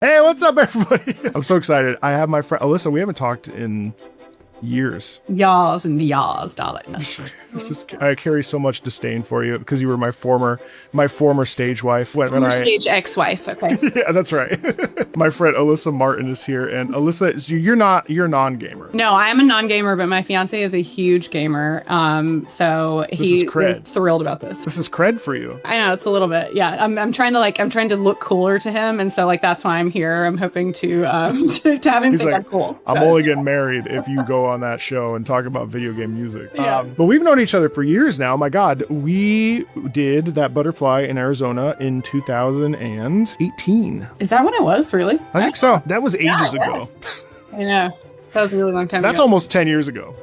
Hey, what's up, everybody? I'm so excited. I have my friend Alyssa. We haven't talked in years. Yas and yas, darling. It's just I carry so much disdain for you because you were my former stage wife. Former stage ex-wife. Okay. Yeah, that's right. My friend Alyssa Martin is here, and Alyssa, you're a non-gamer. No, I am a non-gamer, but my fiance is a huge gamer. So he is thrilled about this. This is cred for you. I know, it's a little bit. Yeah, I'm trying to look cooler to him, and so like that's why I'm here. I'm hoping to have him think I'm cool. So. I'm only getting married if you go on that show and talk about video game music. Yeah. But we've known each other for years now. My God, we did that butterfly in Arizona in 2018. Is that when it was, really? I think so. That was ages ago. I know. That was a really long time That's ago. almost 10 years ago.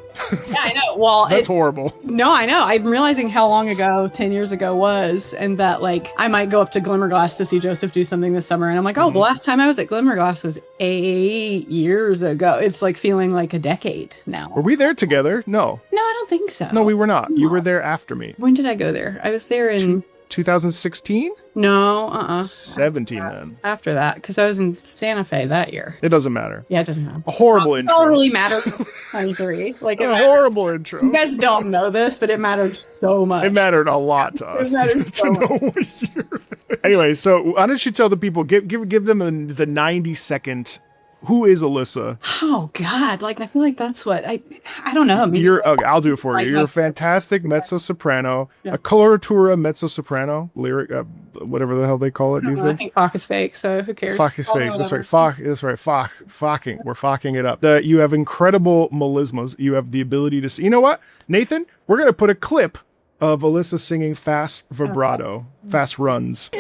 Yeah, I know. Well, that's horrible. No, I know. I'm realizing how long ago 10 years ago was, and that like I might go up to Glimmerglass to see Joseph do something this summer, and I'm like, oh, the last time I was at Glimmerglass was 8 years ago. It's like feeling like a decade now. Were we there together? No. No, I don't think so. No, we were not. You were there after me. When did I go there? I was there in 2016? No, 17 then. After that, because I was in Santa Fe that year. It doesn't matter. Yeah, it doesn't matter. A horrible intro. It all really matters. 23. Like a horrible intro. You guys don't know this, but it mattered so much. It mattered a lot to us to know what year. Anyway, so why don't you tell the people, give them the 90-second. Who is Alyssa? Oh God! Like I feel like that's what I don't know. Maybe I'll do it for you. You're a fantastic mezzo soprano, a coloratura mezzo soprano, lyric, whatever the hell they call it these days. I think Fach is fake, so who cares? Fach is fake. That's right. Fach. That's right. Faching. We're faching it up. You have incredible melismas. You have the ability to see. You know what, Nathan? We're gonna put a clip of Alyssa singing fast vibrato, fast runs.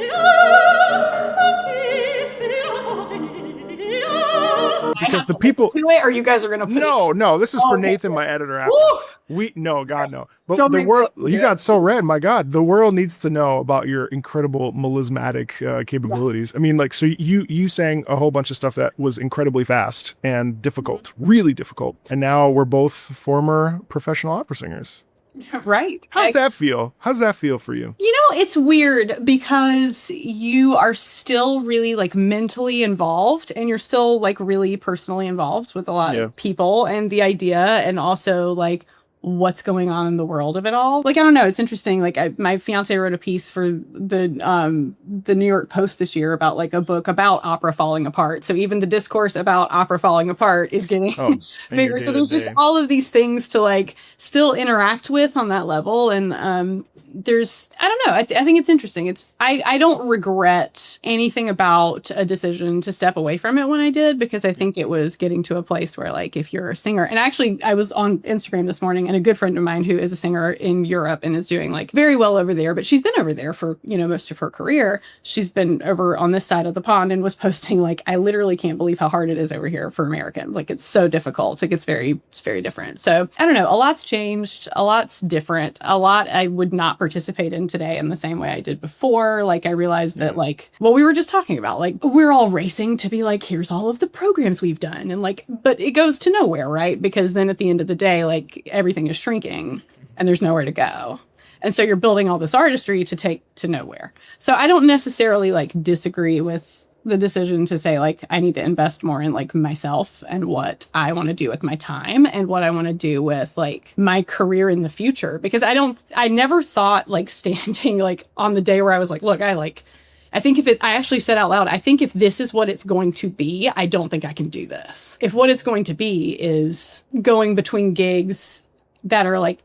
Because the people or you guys are gonna put no, this is for Nathan, my editor. God no. But the world, you got so red, my God. The world needs to know about your incredible melismatic capabilities. I mean, like, so you sang a whole bunch of stuff that was incredibly fast and difficult, really difficult. And now we're both former professional opera singers. Right. How's that feel? How's that feel for you? You know, it's weird because you are still really like mentally involved and you're still like really personally involved with a lot of people and the idea and also like what's going on in the world of it all. Like, I don't know. It's interesting. Like my fiance wrote a piece for the New York Post this year about like a book about opera falling apart. So even the discourse about opera falling apart is getting bigger. So there's just all of these things to like still interact with on that level. And I don't know. I think it's interesting. I don't regret anything about a decision to step away from it when I did, because I think it was getting to a place where like, if you're a singer, and actually I was on Instagram this morning and a good friend of mine who is a singer in Europe and is doing like very well over there, but she's been over there for, most of her career. She's been over on this side of the pond and was posting like, I literally can't believe how hard it is over here for Americans. Like it's so difficult. Like it's very different. So I don't know. A lot's changed. A lot's different. A lot I would not participate in today in the same way I did before. Like I realized that like what we were just talking about, like we're all racing to be like, here's all of the programs we've done. And like, but it goes to nowhere, right? Because then at the end of the day, like everything is shrinking and there's nowhere to go. And so you're building all this artistry to take to nowhere. So I don't necessarily like disagree with the decision to say like, I need to invest more in like myself and what I want to do with my time and what I want to do with like my career in the future. Because I never thought like standing like on the day where I was like, look, I think I actually said out loud, I think if this is what it's going to be, I don't think I can do this. If what it's going to be is going between gigs that are like,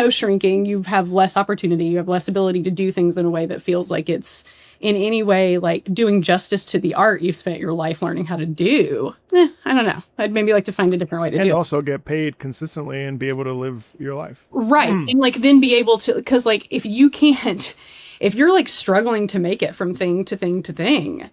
shrinking, you have less opportunity, you have less ability to do things in a way that feels like it's in any way like doing justice to the art you've spent your life learning how to do. I don't know. I'd maybe like to find a different way to do it. And also get paid consistently and be able to live your life. Right. And like then be able to, because like if you're like struggling to make it from thing to thing to thing,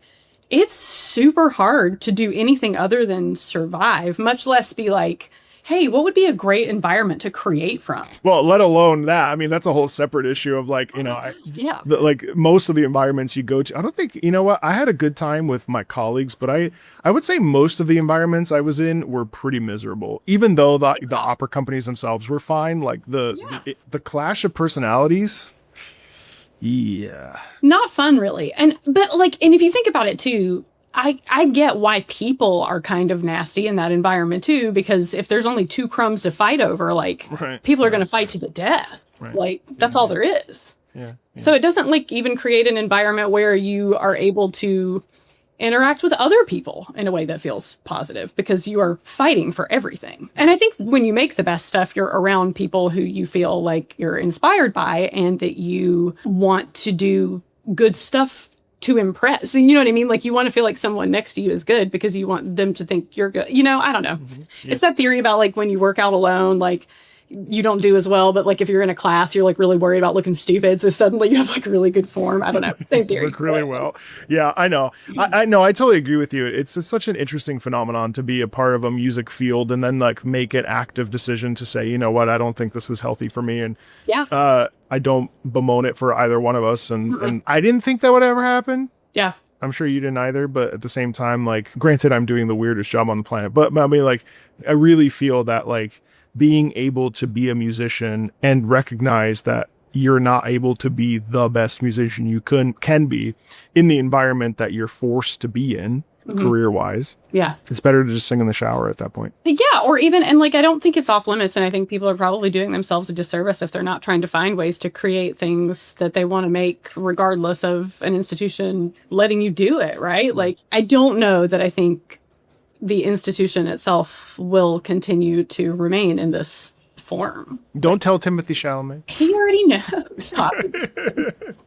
it's super hard to do anything other than survive, much less be like, hey, what would be a great environment to create from? Well, let alone that. I mean, that's a whole separate issue of like, like most of the environments you go to, I don't think, I had a good time with my colleagues, but I would say most of the environments I was in were pretty miserable, even though the opera companies themselves were fine. Like the clash of personalities. Yeah. Not fun, really. But if you think about it too, I get why people are kind of nasty in that environment too, because if there's only 2 crumbs to fight over, like people are going to fight to the death. Like that's all there is. So it doesn't like even create an environment where you are able to interact with other people in a way that feels positive because you are fighting for everything. And I think when you make the best stuff, you're around people who you feel like you're inspired by and that you want to do good stuff to impress. You know what I mean? Like you want to feel like someone next to you is good because you want them to think you're good. You know, I don't know. It's that theory about like when you work out alone, like you don't do as well, but like if you're in a class, you're like really worried about looking stupid. So suddenly you have like really good form. I don't know. Same theory. Look really well. Yeah, I know. I know. I totally agree with you. It's such an interesting phenomenon to be a part of a music field and then like make an active decision to say, you know what, I don't think this is healthy for me. And I don't bemoan it for either one of us. And I didn't think that would ever happen. Yeah. I'm sure you didn't either, but at the same time, like, granted, I'm doing the weirdest job on the planet, but I mean, like, I really feel that, like, being able to be a musician and recognize that you're not able to be the best musician you can be in the environment that you're forced to be in, career-wise. Yeah. It's better to just sing in the shower at that point. Yeah, or even, and like, I don't think it's off limits, and I think people are probably doing themselves a disservice if they're not trying to find ways to create things that they want to make regardless of an institution letting you do it, right? Like, I don't know that I think the institution itself will continue to remain in this form. Don't tell Timothy Chalamet. He already knows.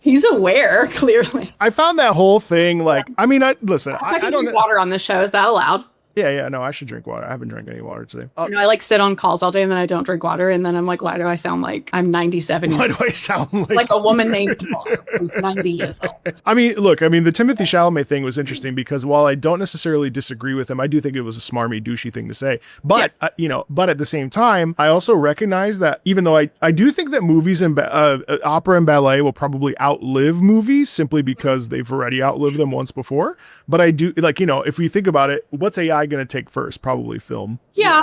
He's aware, clearly. I found that whole thing like, I mean, I don't drink water on this show. Is that allowed? Yeah, no, I should drink water. I haven't drank any water today. You know, I like sit on calls all day and then I don't drink water. And then I'm like, why do I sound like I'm 97? Why do I sound like a woman named Paul who's 90 years old? I mean, look, the Timothy Chalamet thing was interesting because while I don't necessarily disagree with him, I do think it was a smarmy, douchey thing to say. But, but at the same time, I also recognize that even though I do think that movies and opera and ballet will probably outlive movies simply because they've already outlived them once before. But I do, like, you know, if we think about it, what's AI going to take first? Probably film. Yeah.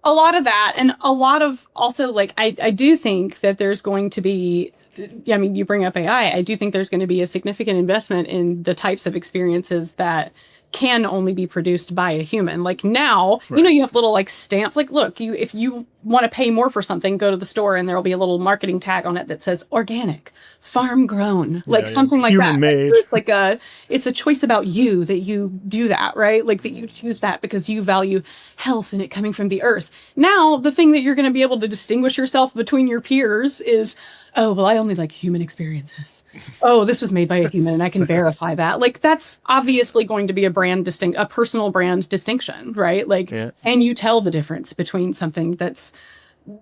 A lot of that. And a lot of also, like, I do think that there's going to be, I mean, you bring up AI. I do think there's going to be a significant investment in the types of experiences that can only be produced by a human. Like now, you know, you have little like stamps. Like, look, if you want to pay more for something, go to the store and there will be a little marketing tag on it that says organic, farm grown, like something like human that. Made. It's like it's a choice about you that you do that, right? Like that you choose that because you value health and it coming from the earth. Now, the thing that you're going to be able to distinguish yourself between your peers is, oh, well, I only like human experiences. Oh, this was made by a human and I can verify that. Like that's obviously going to be a personal brand distinction, right? Like, and you tell the difference between something that's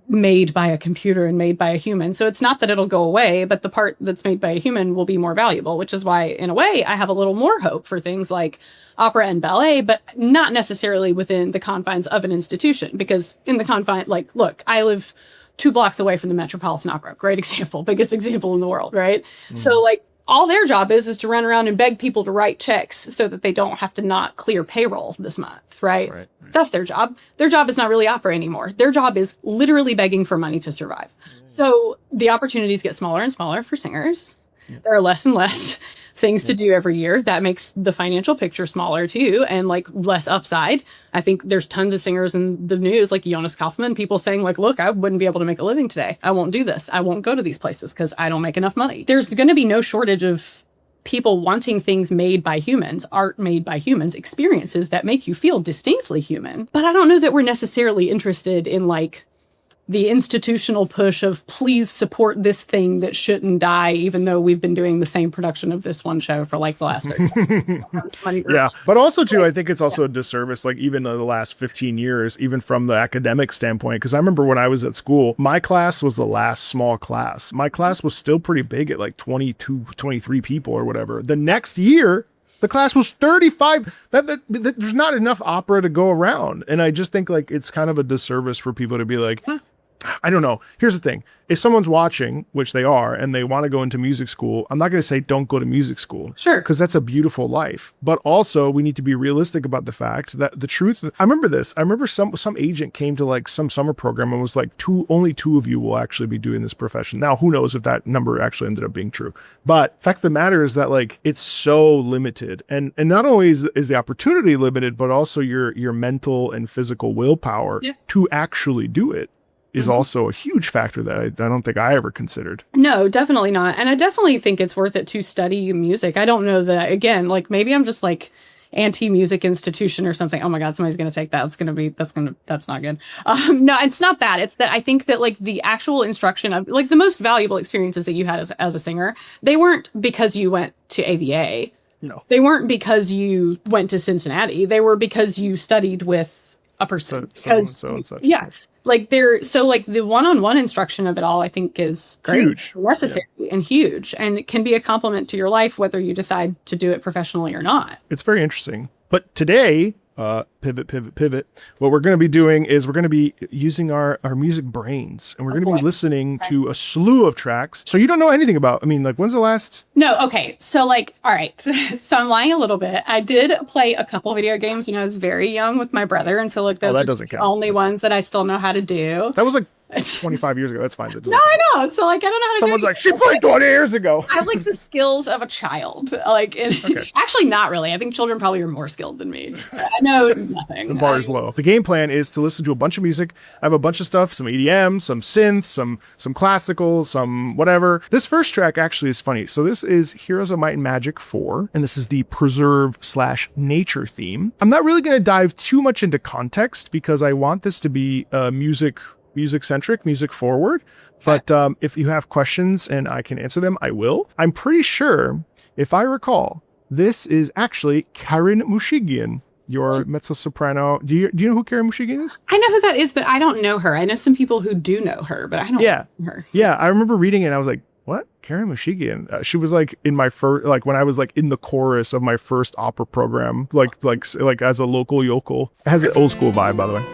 made by a computer and made by a human. So it's not that it'll go away, but the part that's made by a human will be more valuable, which is why, in a way, I have a little more hope for things like opera and ballet, but not necessarily within the confines of an institution. Because in the confine, like, look, I live 2 blocks away from the Metropolitan Opera. Great example, biggest example in the world, right? So, like, all their job is to run around and beg people to write checks so that they don't have to not clear payroll this month, right? That's their job. Their job is not really opera anymore. Their job is literally begging for money to survive. So the opportunities get smaller and smaller for singers. There are less and less things to do every year. That makes the financial picture smaller too, and like less upside. I think there's tons of singers in the news, like Jonas Kaufman, people saying like, look, I wouldn't be able to make a living today. I won't do this. I won't go to these places because I don't make enough money. There's going to be no shortage of people wanting things made by humans, art made by humans, experiences that make you feel distinctly human. But I don't know that we're necessarily interested in like the institutional push of please support this thing that shouldn't die, even though we've been doing the same production of this one show for like the last 30 years. Yeah. But also too, I think it's also a disservice, like even in the last 15 years, even from the academic standpoint, because I remember when I was at school, my class was the last small class. My class was still pretty big at like 22, 23 people or whatever. The next year, the class was 35. There's not enough opera to go around. And I just think like it's kind of a disservice for people to be like, I don't know. Here's the thing. If someone's watching, which they are, and they want to go into music school, I'm not going to say don't go to music school. Sure. Because that's a beautiful life. But also, we need to be realistic about the fact that the truth, I remember this. I remember some agent came to like some summer program and was like, only 2 of you will actually be doing this profession. Now, who knows if that number actually ended up being true. But fact of the matter is that like, it's so limited. And not only is the opportunity limited, but also your mental and physical willpower to actually do it is also a huge factor that I don't think I ever considered. No, definitely not. And I definitely think it's worth it to study music. I don't know that, again, like maybe I'm just like anti-music institution or something. Oh my God, somebody's going to take that. That's not good. No, it's not that. It's that I think that like the actual instruction of like the most valuable experiences that you had as a singer, they weren't because you went to AVA. No. They weren't because you went to Cincinnati. They were because you studied with a person. So and such. Like the one-on-one instruction of it all, I think is great, huge, necessary and huge, and it can be a complement to your life, whether you decide to do it professionally or not. It's very interesting. But today, pivot. What we're going to be doing is we're going to be using our music brains, and we're going to be listening to a slew of tracks. So you don't know anything about, I mean, like when's the last? No. Okay. So like, all right. So I'm lying a little bit. I did play a couple video games when I was very young with my brother. And so like those are the only ones that I still know how to do. That was like 25 years ago. That's fine. No, I know. So like, I don't know how to Someone's like, she played 20 years ago. I have like the skills of a child. Like, actually not really. I think children probably are more skilled than me. I know nothing. The bar is low. The game plan is to listen to a bunch of music. I have a bunch of stuff, some EDM, some synth, some classical, some whatever. This first track actually is funny. So this is Heroes of Might and Magic 4, and this is the preserve/nature theme. I'm not really going to dive too much into context because I want this to be music-centric, music-forward. But if you have questions and I can answer them, I will. I'm pretty sure, if I recall, this is actually Karin Mushigian, your mezzo-soprano. Do you know who Karin Mushigian is? I know who that is, but I don't know her. I know some people who do know her, but I don't know her. Yeah, I remember reading it and I was like, what? Karin Mushigian? She was like in my first, like when I was like in the chorus of my first opera program, like as a local yokel. It has an old school vibe, by the way.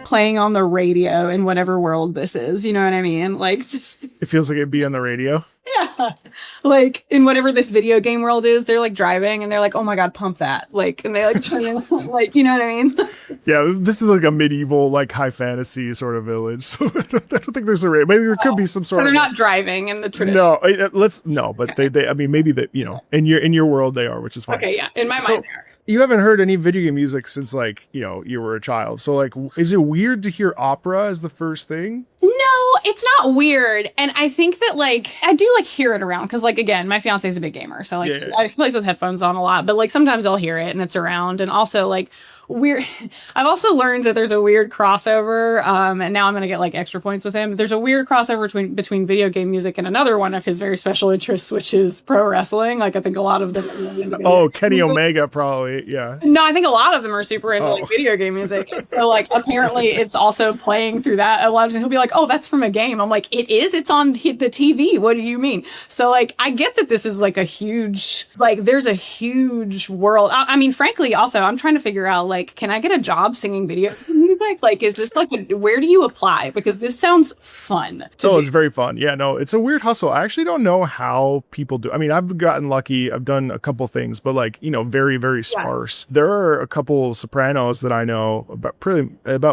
playing on the radio in whatever world this is. You know what I mean? Like, it feels like it'd be on the radio. Yeah. Like in whatever this video game world is, they're like driving and they're like, oh my God, pump that. Like, and they like, like, you know what I mean? Yeah. This is like a medieval, like high fantasy sort of village. So I don't think there's a radio. Maybe there could be some sort of. They're not driving in the tradition. No, but they, I mean, maybe that, you know, in your world they are, which is fine. Okay. Yeah. In my mind they are. You haven't heard any video game music since like, you know, you were a child. So like, is it weird to hear opera as the first thing? No, it's not weird. And I think that like, I do like hear it around. Cause like, again, my fiance is a big gamer. So like I plays with headphones on a lot, but like sometimes I'll hear it and it's around. And also like I've also learned that there's a weird crossover. And now I'm going to get like extra points with him. There's a weird crossover between video game music and another one of his very special interests, which is pro wrestling. Like I think a lot of them. Oh, Kenny Omega, probably. Yeah. No, I think a lot of them are super into like video game music. So like apparently it's also playing through that. A lot of times he'll be like, oh, that's from a game. I'm like, it is. It's on the TV. What do you mean? So like, I get that this is like a huge, like there's a huge world. I mean, frankly, also I'm trying to figure out like, can I get a job singing video music? Like, is this like, where do you apply? Because this sounds fun. It's very fun. Yeah, no, it's a weird hustle. I actually don't know how people do. I mean, I've gotten lucky. I've done a couple things, but like, you know, very, very sparse. There are a couple sopranos that I know about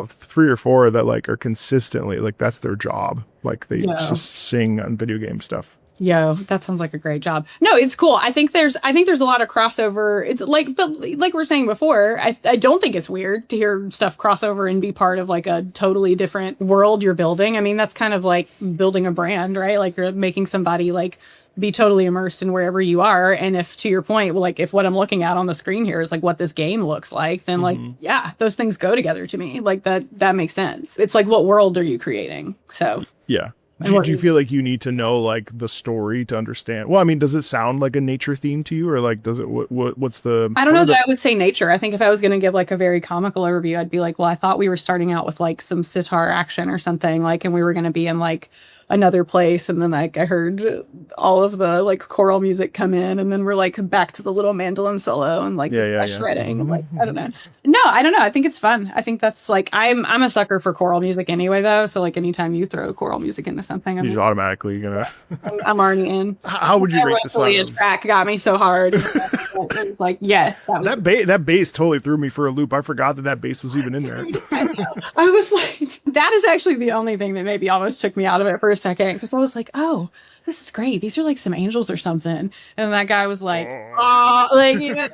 3 or 4 that like are consistently like, that's their job. Like they just sing on video game stuff. Yo, that sounds like a great job. No, it's cool. I think there's a lot of crossover. It's like, but like we're saying before, I don't think it's weird to hear stuff crossover and be part of like a totally different world you're building. I mean, that's kind of like building a brand, right? Like you're making somebody like be totally immersed in wherever you are. And if, to your point, like if what I'm looking at on the screen here is like what this game looks like, then like, yeah, those things go together to me. Like that makes sense. It's like, what world are you creating? So yeah. Do you feel like you need to know like the story to understand? Well, I mean, does it sound like a nature theme to you, or like does it? What's the? I don't know that I would say nature. I think if I was going to give like a very comical overview, I'd be like, well, I thought we were starting out with like some sitar action or something, like, and we were going to be in like another place, and then like I heard all of the like choral music come in, and then we're like back to the little mandolin solo and like shredding. Like I don't know. No, I don't know. I think it's fun. I think that's like I'm a sucker for choral music anyway, though. So like anytime you throw choral music into something, I'm just automatically gonna. I'm already in. How would you rate the song? A track got me so hard. Like yes, that bass totally threw me for a loop. I forgot that bass was even in there. I was like, that is actually the only thing that maybe almost took me out of it for a second, because I was like, oh, this is great. These are like some angels or something. And that guy was like, oh, like, you know,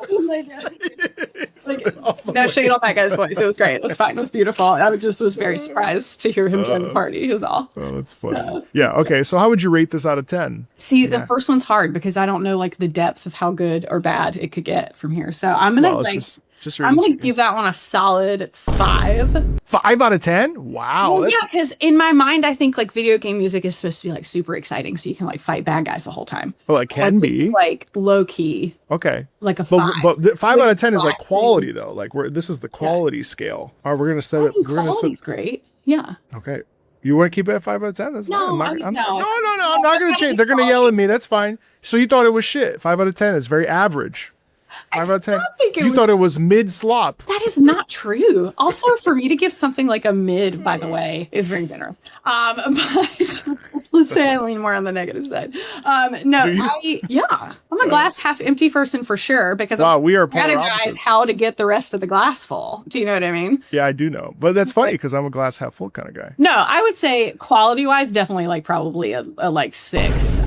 no shade on that guy's voice. It was great. It was fine. It was beautiful. I just was very surprised to hear him join the party is all. Oh, that's funny. Yeah. Okay. So how would you rate this out of 10? See, the first one's hard because I don't know like the depth of how good or bad it could get from here. So I'm going to I'm going to give that one a solid 5. 5 out of 10? Wow. Well, yeah, because in my mind, I think like video game music is supposed to be like super exciting, so you can like fight bad guys the whole time. Well, it can be like low key. Okay, like a 5. But 5 out of 10 is like quality though. Like this is the quality scale. All right, we're gonna set it. We're gonna set great. Yeah. Okay. You want to keep it at 5 out of 10? That's no, fine. No, I'm not gonna change. They're gonna yell at me. That's fine. So you thought it was shit. 5 out of 10 is very average. 5 out of 10. You thought it was mid slop. That is not true. Also, for me to give something like a mid, by the way, is very generous. But let's say I lean more on the negative side. I'm a glass half empty person for sure, because we are strategize how to get the rest of the glass full. Do you know what I mean? Yeah, I do know. But that's funny because I'm a glass half full kind of guy. No, I would say quality wise, definitely like probably a like 6.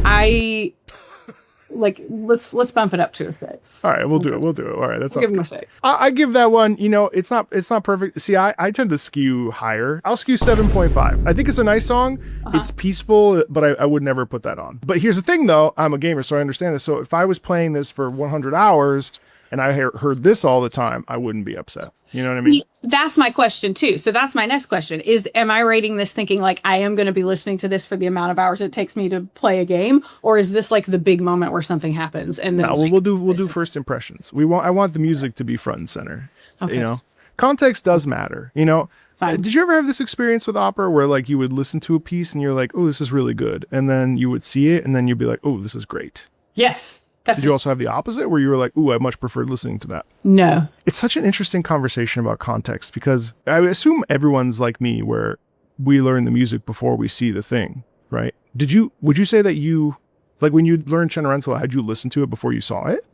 Like let's bump it up to a 6. All right, we'll do it. All right, that's give him a 6. I give that one. You know, it's not perfect. See, I tend to skew higher. I'll skew 7.5. I think it's a nice song. It's peaceful, but I would never put that on. But here's the thing, though. I'm a gamer, so I understand this. So if I was playing this for 100 hours and I heard this all the time, I wouldn't be upset. You know what I mean? That's my question too. So that's my next question am I rating this thinking like I am going to be listening to this for the amount of hours it takes me to play a game? Or is this like the big moment where something happens? And then we'll do first impressions. I want the music to be front and center. Okay. You know, context does matter. You know, did you ever have this experience with opera where like you would listen to a piece and you're like, oh, this is really good. And then you would see it and then you'd be like, oh, this is great. Yes. Did you also have the opposite where you were like, ooh, I much preferred listening to that? No. It's such an interesting conversation about context because I assume everyone's like me where we learn the music before we see the thing, right? Would you say that you, like when you learned Cenerentola, had you listened to it before you saw it?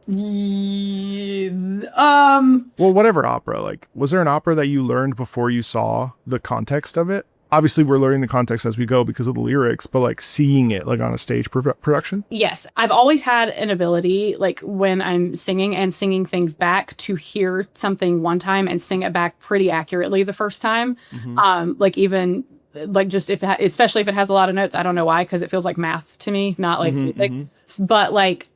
Well, whatever opera, like, was there an opera that you learned before you saw the context of it? Obviously, we're learning the context as we go because of the lyrics, but like seeing it like on a stage production? Yes. I've always had an ability, like when I'm singing and singing things back, to hear something one time and sing it back pretty accurately the first time. Like even like just especially if it has a lot of notes. I don't know why, because it feels like math to me, not like music. But like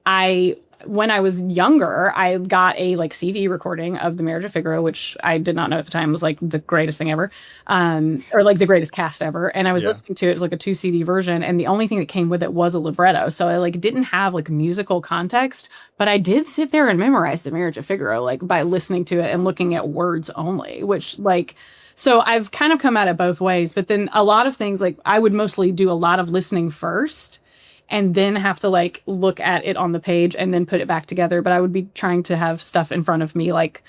when I was younger, I got a like CD recording of The Marriage of Figaro, which I did not know at the time was like the greatest thing ever, or like the greatest cast ever. And I was listening to it. It was like a 2 CD version, and the only thing that came with it was a libretto. So I like didn't have like musical context, but I did sit there and memorize The Marriage of Figaro like by listening to it and looking at words only, which like. So I've kind of come at it both ways, but then a lot of things like I would mostly do a lot of listening first, and then have to like look at it on the page and then put it back together. But I would be trying to have stuff in front of me, like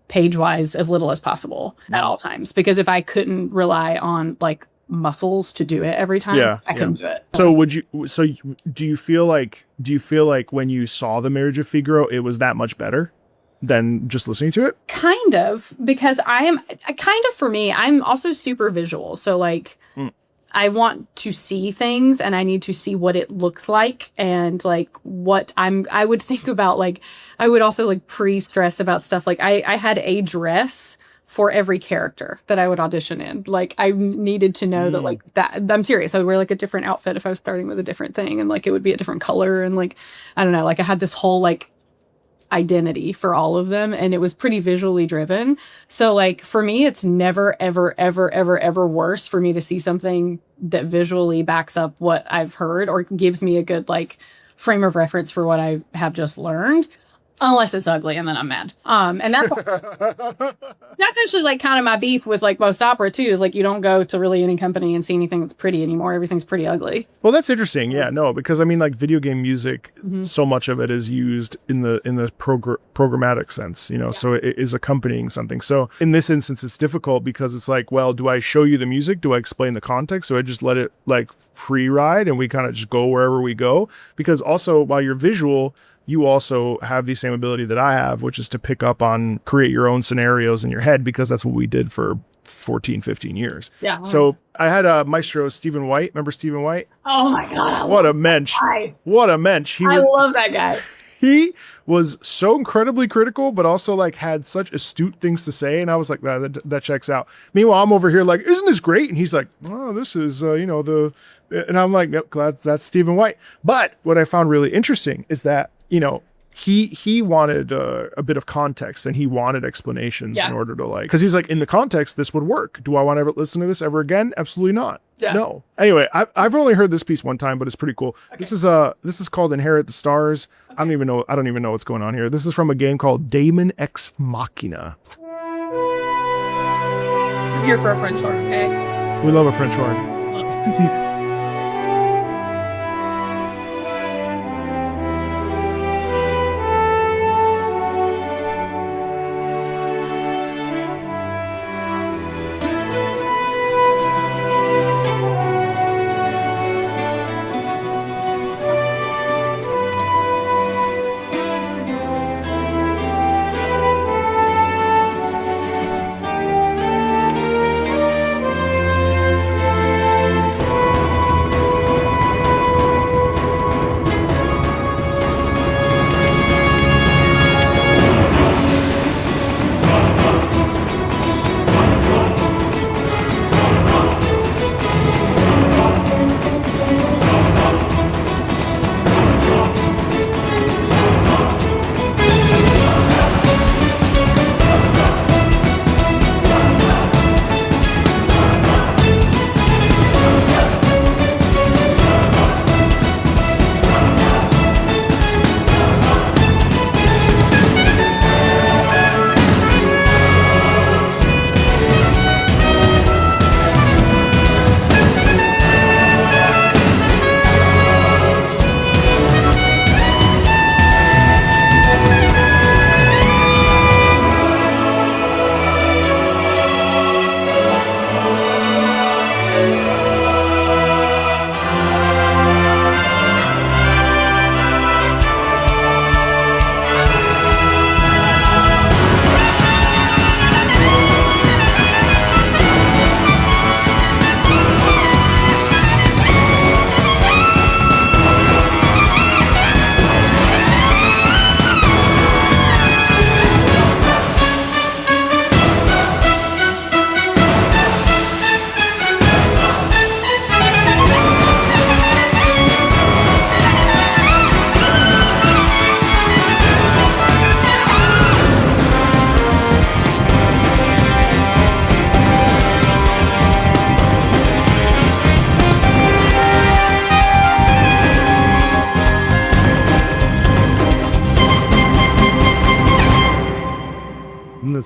page wise, as little as possible at all times. Because if I couldn't rely on like muscles to do it every time, I couldn't do it. So do you feel like when you saw The Marriage of Figaro, it was that much better than just listening to it? Kind of, because for me, I'm also super visual. So like, I want to see things and I need to see what it looks like and like what I would think about, like, I would also like pre-stress about stuff. Like I had a dress for every character that I would audition in. Like I needed to know that like that, I'm serious. I would wear like a different outfit if I was starting with a different thing, and like it would be a different color. And like, I don't know, like I had this whole like identity for all of them, and it was pretty visually driven. So like for me, it's never ever worse for me to see something that visually backs up what I've heard or gives me a good like frame of reference for what I have just learned, unless it's ugly, and then I'm mad. And that's actually like kind of my beef with like most opera too, is like you don't go to really any company and see anything that's pretty anymore. Everything's pretty ugly. Well, that's interesting. Yeah, no, because I mean, like video game music, so much of it is used in the programmatic sense, you know, so it is accompanying something. So in this instance, it's difficult because it's like, well, do I show you the music? Do I explain the context? So I just let it like free ride and we kind of just go wherever we go? Because also while you're visual, you also have the same ability that I have, which is to pick up on, create your own scenarios in your head, because that's what we did for 14, 15 years. Yeah. So I had a maestro, Stephen White. Remember Stephen White? Oh my God. What a mensch. What a mensch. I love that guy. He was so incredibly critical, but also like had such astute things to say. And I was like, that checks out. Meanwhile, I'm over here like, isn't this great? And he's like, oh, this is, and I'm like, yep, glad that's Stephen White. But what I found really interesting is that, you know, he wanted a bit of context, and he wanted explanations in order to like, because he's like, in the context, this would work. Do I want to listen to this ever again? Absolutely not. Yeah. No. Anyway, I've only heard this piece one time, but it's pretty cool. Okay. This is called Inherit the Stars. Okay. I don't even know what's going on here. This is from a game called Daemon X Machina. I'm here for a French horn, okay? We love a French horn.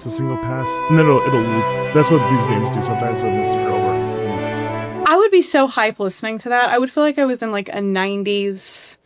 It's a single pass, and then it'll loop. That's what these games do sometimes. So Mystic Over. I would be so hype listening to that. I would feel like I was in like a 90s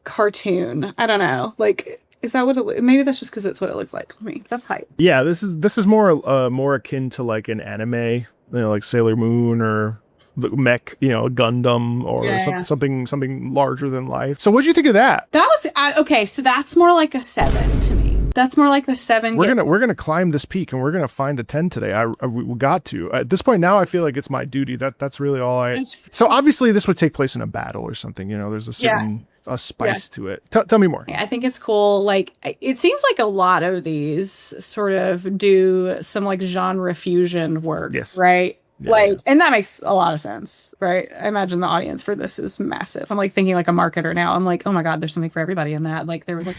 cartoon. I don't know. Like, is that what it, maybe that's just because it's what it looks like to me. That's hype. Yeah, this is more akin to like an anime, like Sailor Moon or the mech, Gundam or something larger than life. So what'd you think of that? That was okay. So that's more like a 7 to me. That's more like a 7. We're gonna climb this peak and we're gonna find a 10 today. We got to. At this point now, I feel like it's my duty. That's really all I. So obviously this would take place in a battle or something. There's a certain a spice to it. Tell me more. I think it's cool. Like, it seems like a lot of these sort of do some like genre fusion work, right? Yeah, and that makes a lot of sense, right? I imagine the audience for this is massive. I'm like thinking like a marketer now. I'm like, oh my God, there's something for everybody in that. Like there was like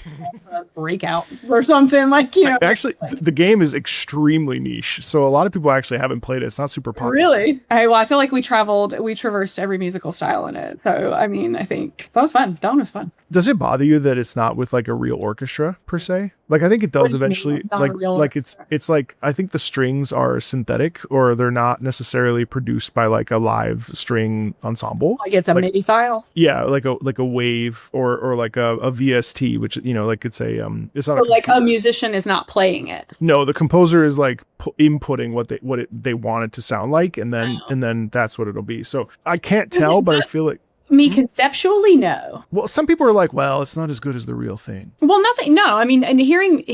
a breakout or something like, Actually, the game is extremely niche. So a lot of people actually haven't played it. It's not super popular. Really? Well, I feel like we traversed every musical style in it. So, I mean, I think that was fun. That one was fun. Does it bother you that it's not with like a real orchestra per se? Like I think it does eventually. Like it's like I think the strings are synthetic or they're not necessarily produced by like a live string ensemble. Like it's a MIDI file. Yeah, like a wave or like a VST, which like it's a it's not. So like a musician is not playing it. No, the composer is like inputting what they want it to sound like, and then that's what it'll be. So I can't tell, but I feel like. Me conceptually, no. Well, some people are like, well, it's not as good as the real thing. Well, no. I mean, and hearing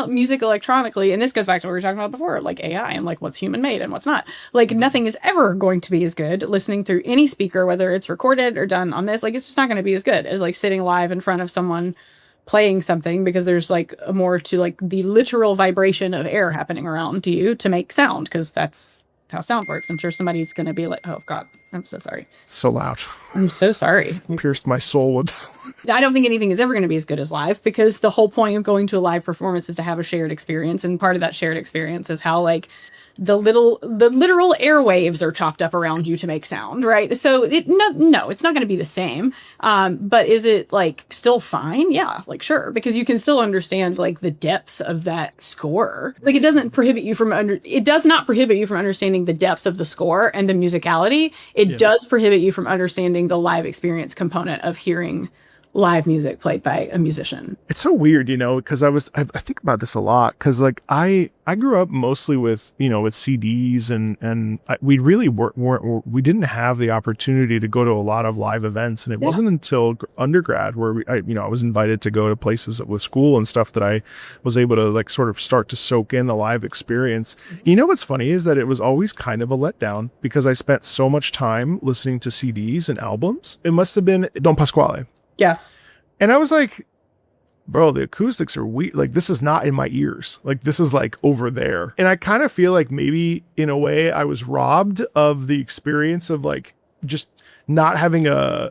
music electronically, and this goes back to what we were talking about before, like AI and like what's human made and what's not. Like nothing is ever going to be as good listening through any speaker, whether it's recorded or done on this. Like it's just not going to be as good as like sitting live in front of someone playing something, because there's like more to like the literal vibration of air happening around you to make sound, because that's how sound works. I'm sure somebody's going to be like, oh God, I'm so sorry. So loud. I'm so sorry. Pierced my soul with I don't think anything is ever going to be as good as live, because the whole point of going to a live performance is to have a shared experience. And part of that shared experience is how like the literal airwaves are chopped up around you to make sound, right? So it's not going to be the same. But is it like still fine? Yeah, like sure, because you can still understand like the depth of that score. Like it does not prohibit you from understanding the depth of the score and the musicality. It does prohibit you from understanding the live experience component of hearing live music played by a musician. It's so weird, because I think about this a lot, because like I grew up mostly with CDs and we really we didn't have the opportunity to go to a lot of live events, and it wasn't until undergrad where I was invited to go to places with school and stuff that I was able to like sort of start to soak in the live experience. What's funny is that it was always kind of a letdown, because I spent so much time listening to CDs and albums. It must have been Don Pasquale. Yeah. And I was like, bro, the acoustics are weird. Like, this is not in my ears. Like, this is like over there. And I kind of feel like maybe in a way I was robbed of the experience of like just not having a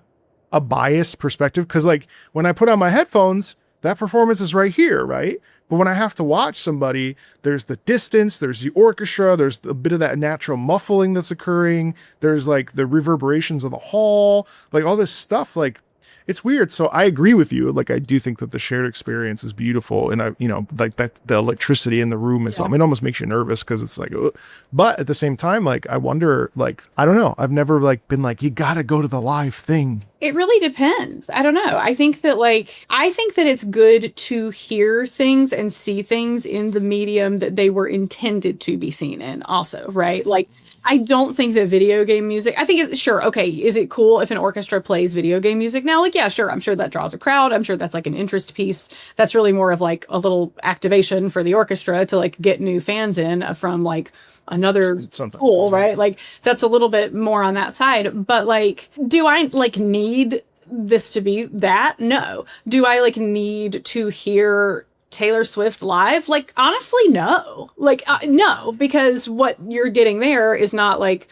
biased perspective. Cause like when I put on my headphones, that performance is right here, right? But when I have to watch somebody, there's the distance, there's the orchestra, there's a bit of that natural muffling that's occurring. There's like the reverberations of the hall, like all this stuff. Like, it's weird. So I agree with you. Like, I do think that the shared experience is beautiful. And like that, the electricity in the room is, it almost makes you nervous, because it's like, ugh. But at the same time, like, I wonder, like, I don't know. I've never like been like, you got to go to the live thing. It really depends. I don't know. I think that it's good to hear things and see things in the medium that they were intended to be seen in also, right? Like, I don't think that video game music, I think it's sure, okay, is it cool if an orchestra plays video game music now? Like, yeah, sure. I'm sure that draws a crowd. I'm sure that's like an interest piece. That's really more of like a little activation for the orchestra to like get new fans in from like another school, right? Like that's a little bit more on that side. But like, do I like need this to be that? No. Do I like need to hear Taylor Swift live? Like, honestly, no. Like, no, because what you're getting there is not like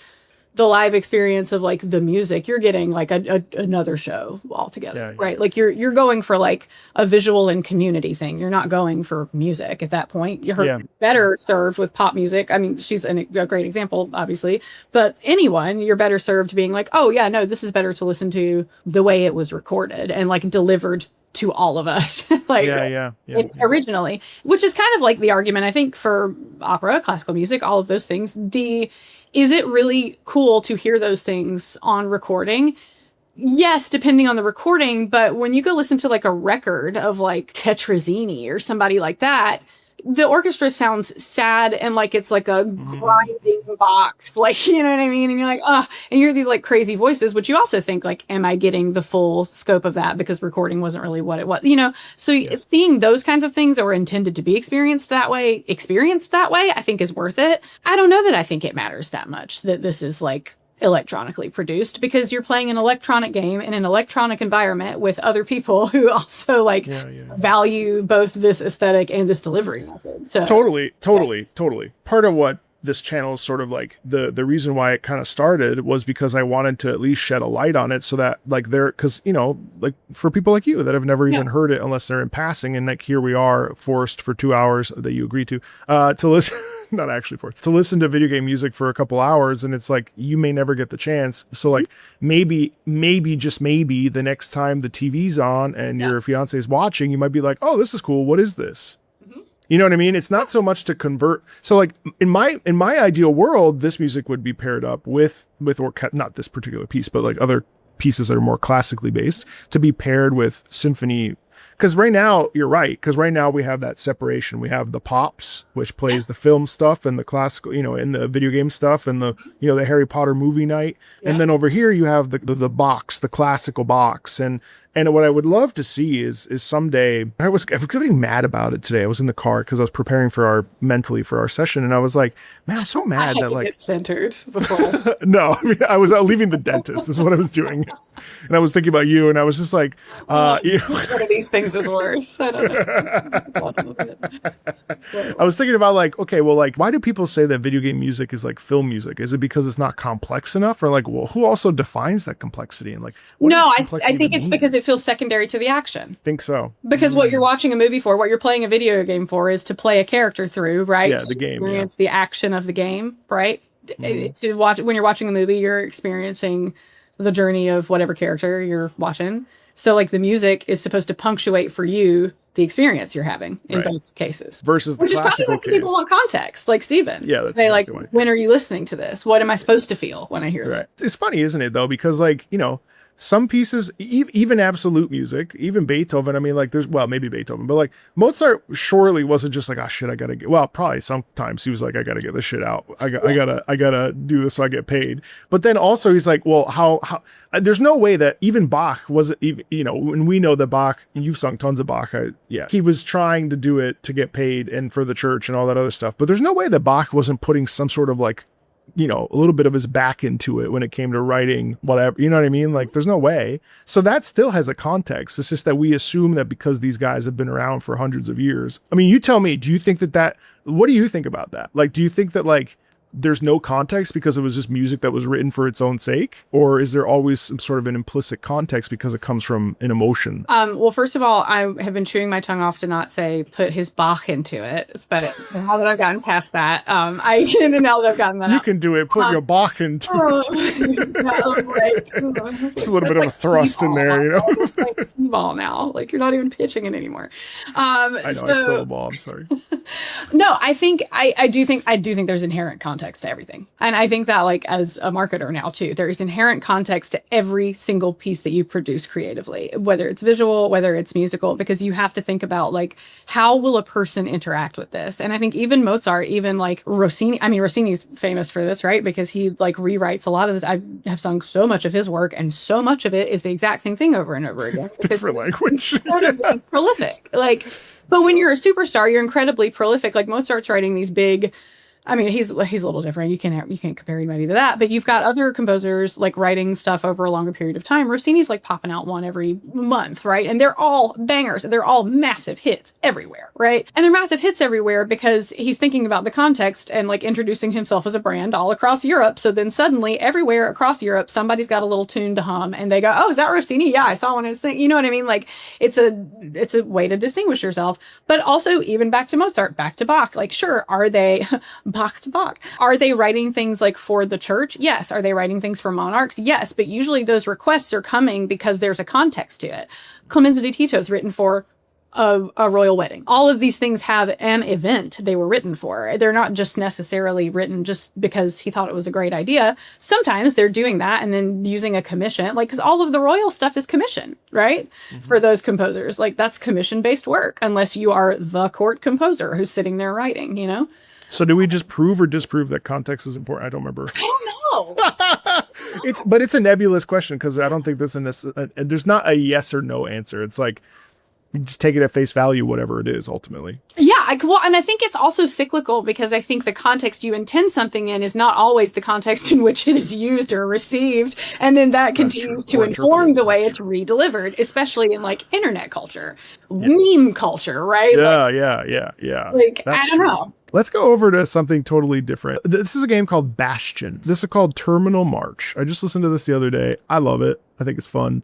the live experience of like the music. You're getting like another show altogether, right? Like you're going for like a visual and community thing. You're not going for music at that point. You're better served with pop music. I mean, she's a great example, obviously, but you're better served being like, oh yeah, no, this is better to listen to the way it was recorded and like delivered to all of us, originally, which is kind of like the argument, I think, for opera, classical music, all of those things. Is it really cool to hear those things on recording? Yes, depending on the recording, but when you go listen to like a record of like Tetrazzini or somebody like that, the orchestra sounds sad and like it's like a grinding box, like, you know what I mean? And you're like, and you hear these like crazy voices, which you also think like, am I getting the full scope of that? Because recording wasn't really what it was, you know? So it's seeing those kinds of things that were intended to be experienced that way, I think is worth it. I don't know that I think it matters that much that this is like electronically produced, because you're playing an electronic game in an electronic environment with other people who also value both this aesthetic and this delivery method. So totally. Part of what this channel is sort of like the reason why it kind of started was because I wanted to at least shed a light on it, so that like because you know, like for people like you that have never even heard it unless they're in passing, and like here we are forced for 2 hours that you agreed to listen not actually forced to listen to video game music for a couple hours, and it's like you may never get the chance. So like maybe just maybe the next time the TV's on and your fiance is watching, you might be like, oh, this is cool, what is this? You know what I mean? It's not so much to convert. So like in my ideal world, this music would be paired up with not this particular piece, but like other pieces that are more classically based, to be paired with symphony. Because right now, you're right. Because right now we have that separation. We have the pops, which plays the film stuff and the classical, you know, and the video game stuff and the, you know, the Harry Potter movie night. And then over here you have the box, the classical box. And what I would love to see is someday, I was getting mad about it today. I was in the car because I was preparing mentally for our session. And I was like, man, I'm so mad that like. Get centered before. No, I mean, I was leaving the dentist is what I was doing. And I was thinking about you, and I was just like, you know. One of these things is worse. I don't know. I was thinking about like, okay, well, like, why do people say that video game music is like film music? Is it because it's not complex enough? Or like, well, who also defines that complexity? And like, I think it's because it feels secondary to the action. Think so. Because what you're watching a movie for, what you're playing a video game for, is to play a character through, right? Yeah, the game. Experience the action of the game, right? To watch, when you're watching a movie, you're experiencing the journey of whatever character you're watching. So like the music is supposed to punctuate for you the experience you're having in both cases. Versus the classical case. People want context, like Steven. Yeah, that's say exactly like, when are you listening to this? What am I supposed to feel when I hear that? It's funny, isn't it, though? Because like, you know, some pieces, even absolute music, even Beethoven, I mean, like maybe Beethoven, but like Mozart surely wasn't just like, oh shit, I gotta get, well, probably sometimes he was like, I gotta get this shit out. I gotta do this so I get paid. But then also he's like, well, how, there's no way that even Bach wasn't even, you know, and we know that Bach, you've sung tons of Bach. He was trying to do it to get paid and for the church and all that other stuff. But there's no way that Bach wasn't putting some sort of like, you know, a little bit of his back into it when it came to writing whatever, you know what I mean? Like there's no way. So that still has a context. It's just that we assume that because these guys have been around for hundreds of years. I mean, you tell me, do you think what do you think about that? Like, do you think that like there's no context because it was just music that was written for its own sake? Or is there always some sort of an implicit context because it comes from an emotion? Well, first of all, I have been chewing my tongue off to not say put his Bach into it. But now that I've gotten past that, now that I've gotten that you out. Can do it. Put your Bach into it. I was like, just a little bit of a thrust in there, you know? Like ball now. Like you're not even pitching it anymore. I know, I stole a ball. I'm sorry. No, I think I do think there's inherent context to everything. And I think that like as a marketer now too, there is inherent context to every single piece that you produce creatively, whether it's visual, whether it's musical, because you have to think about like, how will a person interact with this? And I think even Mozart, even like Rossini, I mean, Rossini's famous for this, right? Because he like rewrites a lot of this. I have sung so much of his work, and so much of it is the exact same thing over and over again. Different language. Incredibly prolific. Like, but when you're a superstar, you're incredibly prolific. Like Mozart's writing these big, I mean, he's a little different. You can't compare anybody to that. But you've got other composers like writing stuff over a longer period of time. Rossini's like popping out one every month, right? And they're all bangers. They're all massive hits everywhere, right? And they're massive hits everywhere because he's thinking about the context and like introducing himself as a brand all across Europe. So then suddenly everywhere across Europe, somebody's got a little tune to hum, and they go, "Oh, is that Rossini? Yeah, I saw one of his things." You know what I mean? Like it's a way to distinguish yourself. But also even back to Mozart, back to Bach. Like, sure, are they Bach to Bach. Are they writing things like for the church? Yes. Are they writing things for monarchs? Yes. But usually those requests are coming because there's a context to it. Clemenza de Tito is written for a royal wedding. All of these things have an event they were written for. They're not just necessarily written just because he thought it was a great idea. Sometimes they're doing that and then using a commission, like, because all of the royal stuff is commission, right? For those composers, like, that's commission-based work, unless you are the court composer who's sitting there writing, you know? So do we just prove or disprove that context is important? I don't remember. I don't know. But it's a nebulous question, because I don't think there's not a yes or no answer. It's like, you just take it at face value, whatever it is, ultimately. Yeah, and I think it's also cyclical, because I think the context you intend something in is not always the context in which it is used or received, and then that continues to inform the way it's redelivered, especially in like internet culture, meme culture, right? Yeah. Like, I don't know. Let's go over to something totally different. This is a game called Bastion. This is called Terminal March. I just listened to this the other day. I love it. I think it's fun.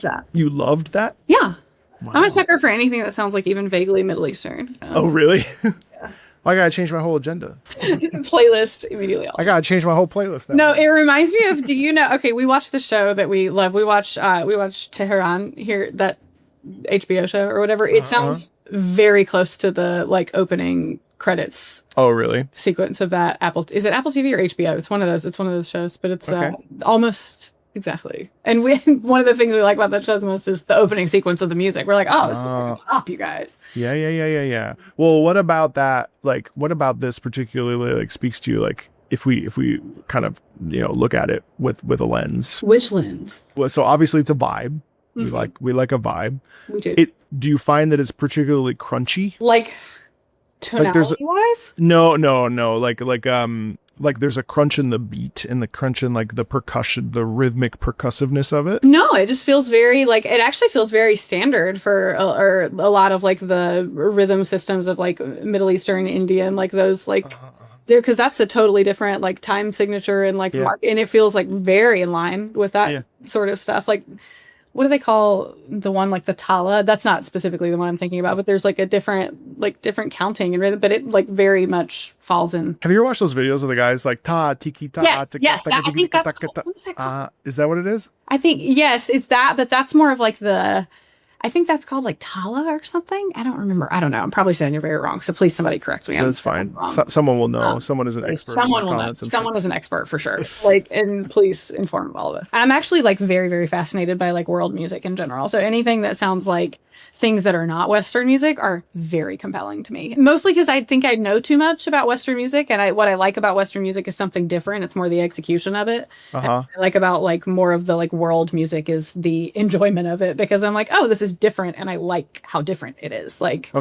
That. You loved that? Yeah. Wow. I'm a sucker for anything that sounds like even vaguely Middle Eastern. Oh, really? Yeah. I gotta change my whole agenda. Playlist immediately. I gotta change my whole playlist now. No, it reminds me of, do you know, okay, we watched the show that we love. We watched Tehran here, that HBO show or whatever. It sounds very close to the like opening credits. Oh, really? Sequence of that is it Apple TV or HBO? It's one of those shows, but it's almost exactly. And one of the things we like about that show the most is the opening sequence of the music. We're like, oh, this is like a pop, you guys. Yeah. Well, what about that? Like, what about this particularly like speaks to you? Like, if we kind of, look at it with a lens. Which lens? Well, so obviously it's a vibe. Mm-hmm. We like a vibe. We do. Do you find that it's particularly crunchy? Like tonality wise? No. Like there's a crunch in the beat and the crunch in like the percussion, the rhythmic percussiveness of it. No, it just feels very like, it actually feels very standard for a lot of like the rhythm systems of like Middle Eastern, Indian, like those like there, because that's a totally different like time signature and like mark, and it feels like very in line with that sort of stuff. Like, what do they call the one, like the Tala? That's not specifically the one I'm thinking about, but there's like a different counting and rhythm, but it like very much falls in. Have you ever watched those videos of the guys like ta tiki ta? Yes, yes. I think that's what's that called? Is that what it is? I think yes, it's that, but that's more of like I think that's called like Tala or something. I don't remember. I don't know. I'm probably saying you're very wrong. So please, somebody correct me. That's fine. Someone will know. Someone is an expert. Someone will know. Someone is an expert for sure. Like, and please inform all of us. I'm actually like very, very fascinated by like world music in general. So anything that sounds like things that are not Western music are very compelling to me. Mostly because I think I know too much about Western music, and what I like about Western music is something different. It's more the execution of it. What I like about like more of the like world music is the enjoyment of it, because I'm like, oh, this is different, and I like how different it is. Like,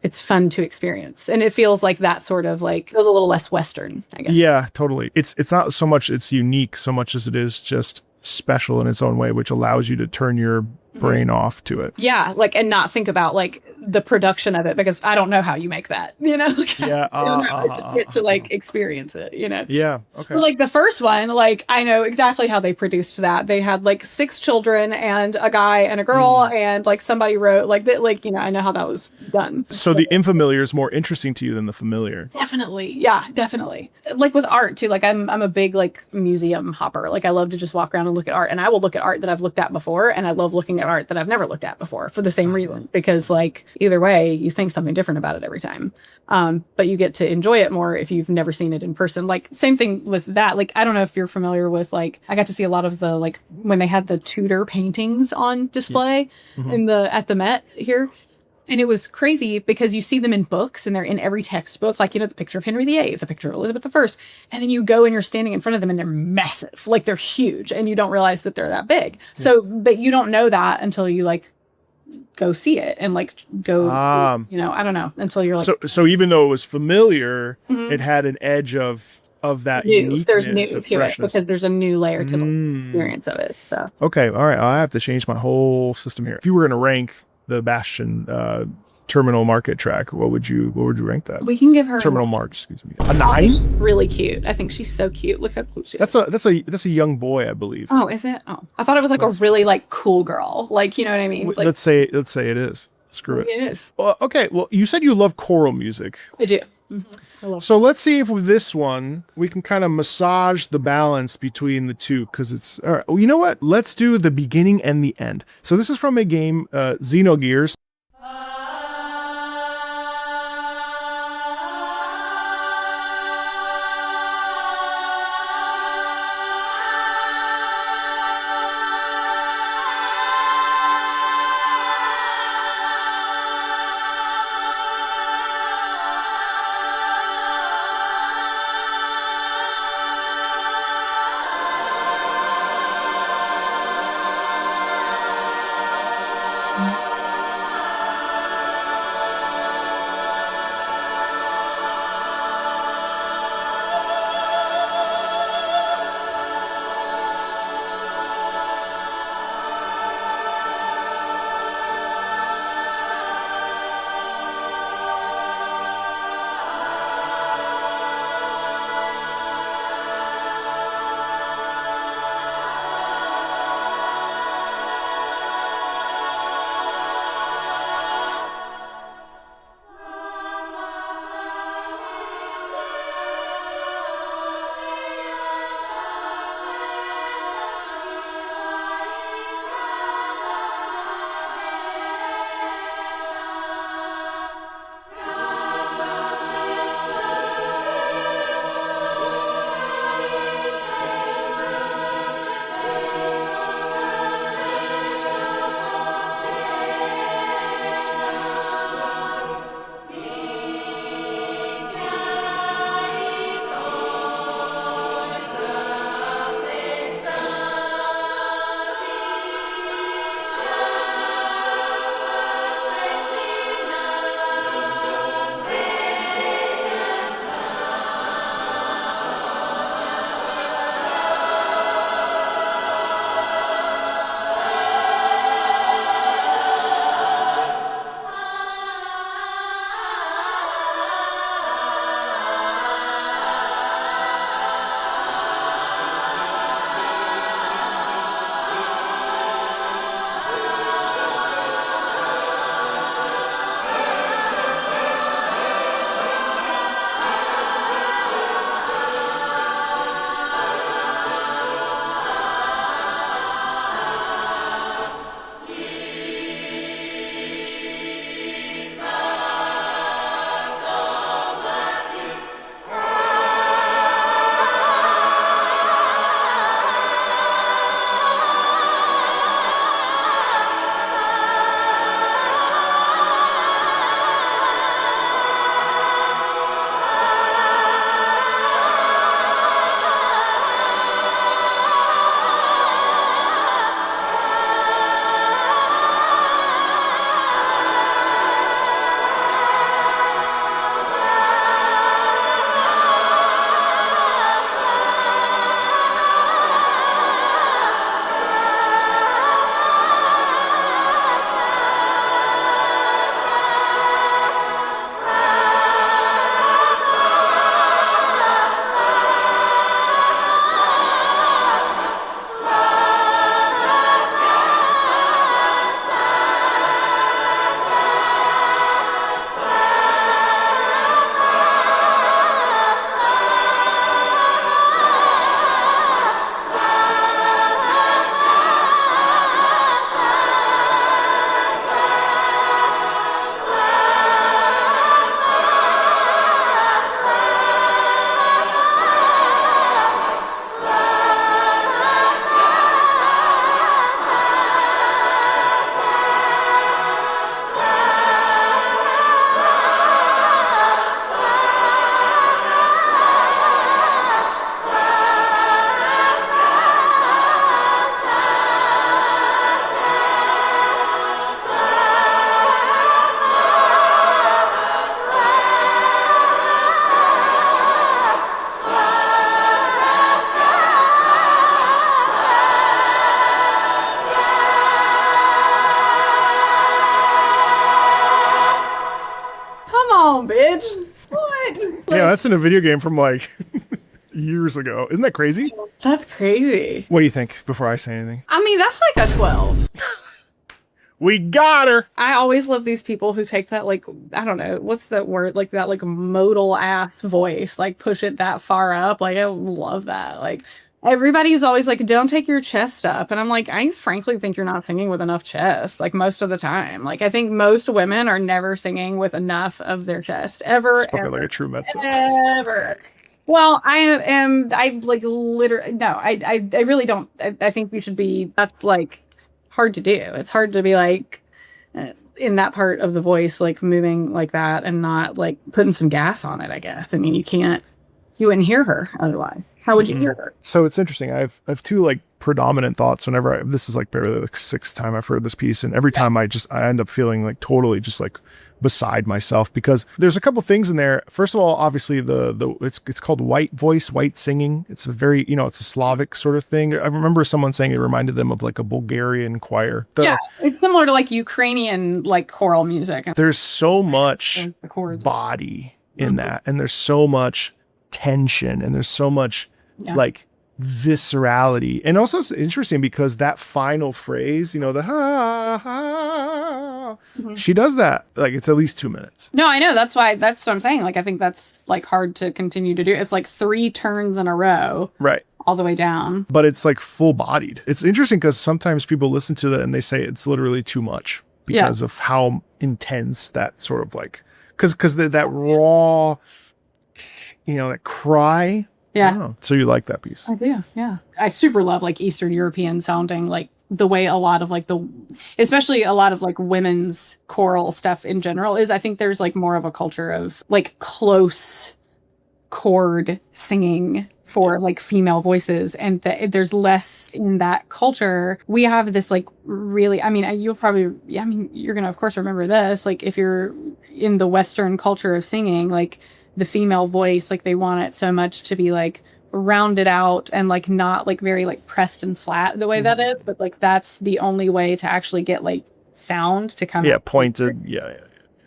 it's fun to experience, and it feels like that sort of like feels a little less Western, I guess. Yeah, totally. It's not so much it's unique so much as it is just special in its own way, which allows you to turn your brain off to it. Yeah, like, and not think about like the production of it, because I don't know how you make that, you know? Yeah. I just get to like experience it, you know? Yeah. Okay. Like the first one, like I know exactly how they produced that. They had like 6 children and a guy and a girl, and like somebody wrote like that, like, you know, I know how that was done. So the unfamiliar is more interesting to you than the familiar. Definitely. Yeah, definitely. Like with art too. Like I'm a big like museum hopper. Like I love to just walk around and look at art, and I will look at art that I've looked at before, and I love looking at art that I've never looked at before for the same reason, because like either way you think something different about it every time, but you get to enjoy it more if you've never seen it in person. Like same thing with that. Like I don't know if you're familiar with, like I got to see a lot of the like when they had the Tudor paintings on display at the Met here. And it was crazy because you see them in books, and they're in every textbook, like, you know, the picture of Henry VIII, the picture of Elizabeth I. And then you go and you're standing in front of them, and they're massive, like they're huge, and you don't realize that they're that big. So, but you don't know that until you like go see it and like go, you know, I don't know, until you're like. So even though it was familiar, it had an edge of that uniqueness. There's new to it, because there's a new layer to the experience of it. So. Okay. All right. I have to change my whole system here. If you were going to rank the Bastion terminal market track, what would you rank that? We can give her terminal march, excuse me, a 9. She's really cute. I think she's so cute. Look how cute she is. That's a young boy, I believe. Oh, is it? Oh, I thought it was like a really like cool girl. Like, you know what I mean? Like, let's say it is. Screw it. It is. Okay. Well, you said you love choral music. I do. So let's see if with this one we can kind of massage the balance between the two, because it's all right. Well, you know what? Let's do the beginning and the end. So this is from a game, Xenogears. on, bitch. What? Yeah, that's in a video game from like years ago. Isn't that crazy? That's crazy. What do you think before I say anything? I mean, that's like a 12. We got her. I always love these people who take that, like, I don't know, what's that word? Like that, like, modal ass voice, like, push it that far up. Like, I love that. Like, everybody's always like, don't take your chest up. And I'm like, I frankly think you're not singing with enough chest, like, most of the time. Like, I think most women are never singing with enough of their chest. Ever. Spoken like a true Metso. Ever. Well, I like, literally, no, I really don't. I think you should be, that's, like, hard to do. It's hard to be like in that part of the voice, like moving like that and not like putting some gas on it, I guess. I mean, you wouldn't hear her otherwise. How would you hear her? So it's interesting. I have two like predominant thoughts whenever this is like barely like sixth time I've heard this piece. And every time I end up feeling like totally just like beside myself, because there's a couple things in there. First of all, obviously it's called white voice, white singing. It's a very, it's a Slavic sort of thing. I remember someone saying it reminded them of like a Bulgarian choir. Yeah, it's similar to like Ukrainian like choral music. There's so much body in that, and there's so much tension, and there's so much like viscerality. And also it's interesting because that final phrase, the ha ha, she does that like it's at least 2 minutes. No, I know, that's what I'm saying. Like, I think that's like hard to continue to do. It's like 3 turns in a row, right, all the way down, but it's like full bodied. It's interesting because sometimes people listen to that and they say it's literally too much because of how intense that sort of like, because that raw, that cry. Yeah. So you like that piece? I do. Yeah. I super love like Eastern European sounding, like the way a lot of like especially a lot of like women's choral stuff in general is. I think there's like more of a culture of like close chord singing for like female voices, and there's less in that culture. We have this like really, I mean, you're gonna of course remember this, like if you're in the Western culture of singing, like the female voice, like they want it so much to be like rounded out and like not like very like pressed and flat the way that is, but like that's the only way to actually get like sound to come out. Pointed.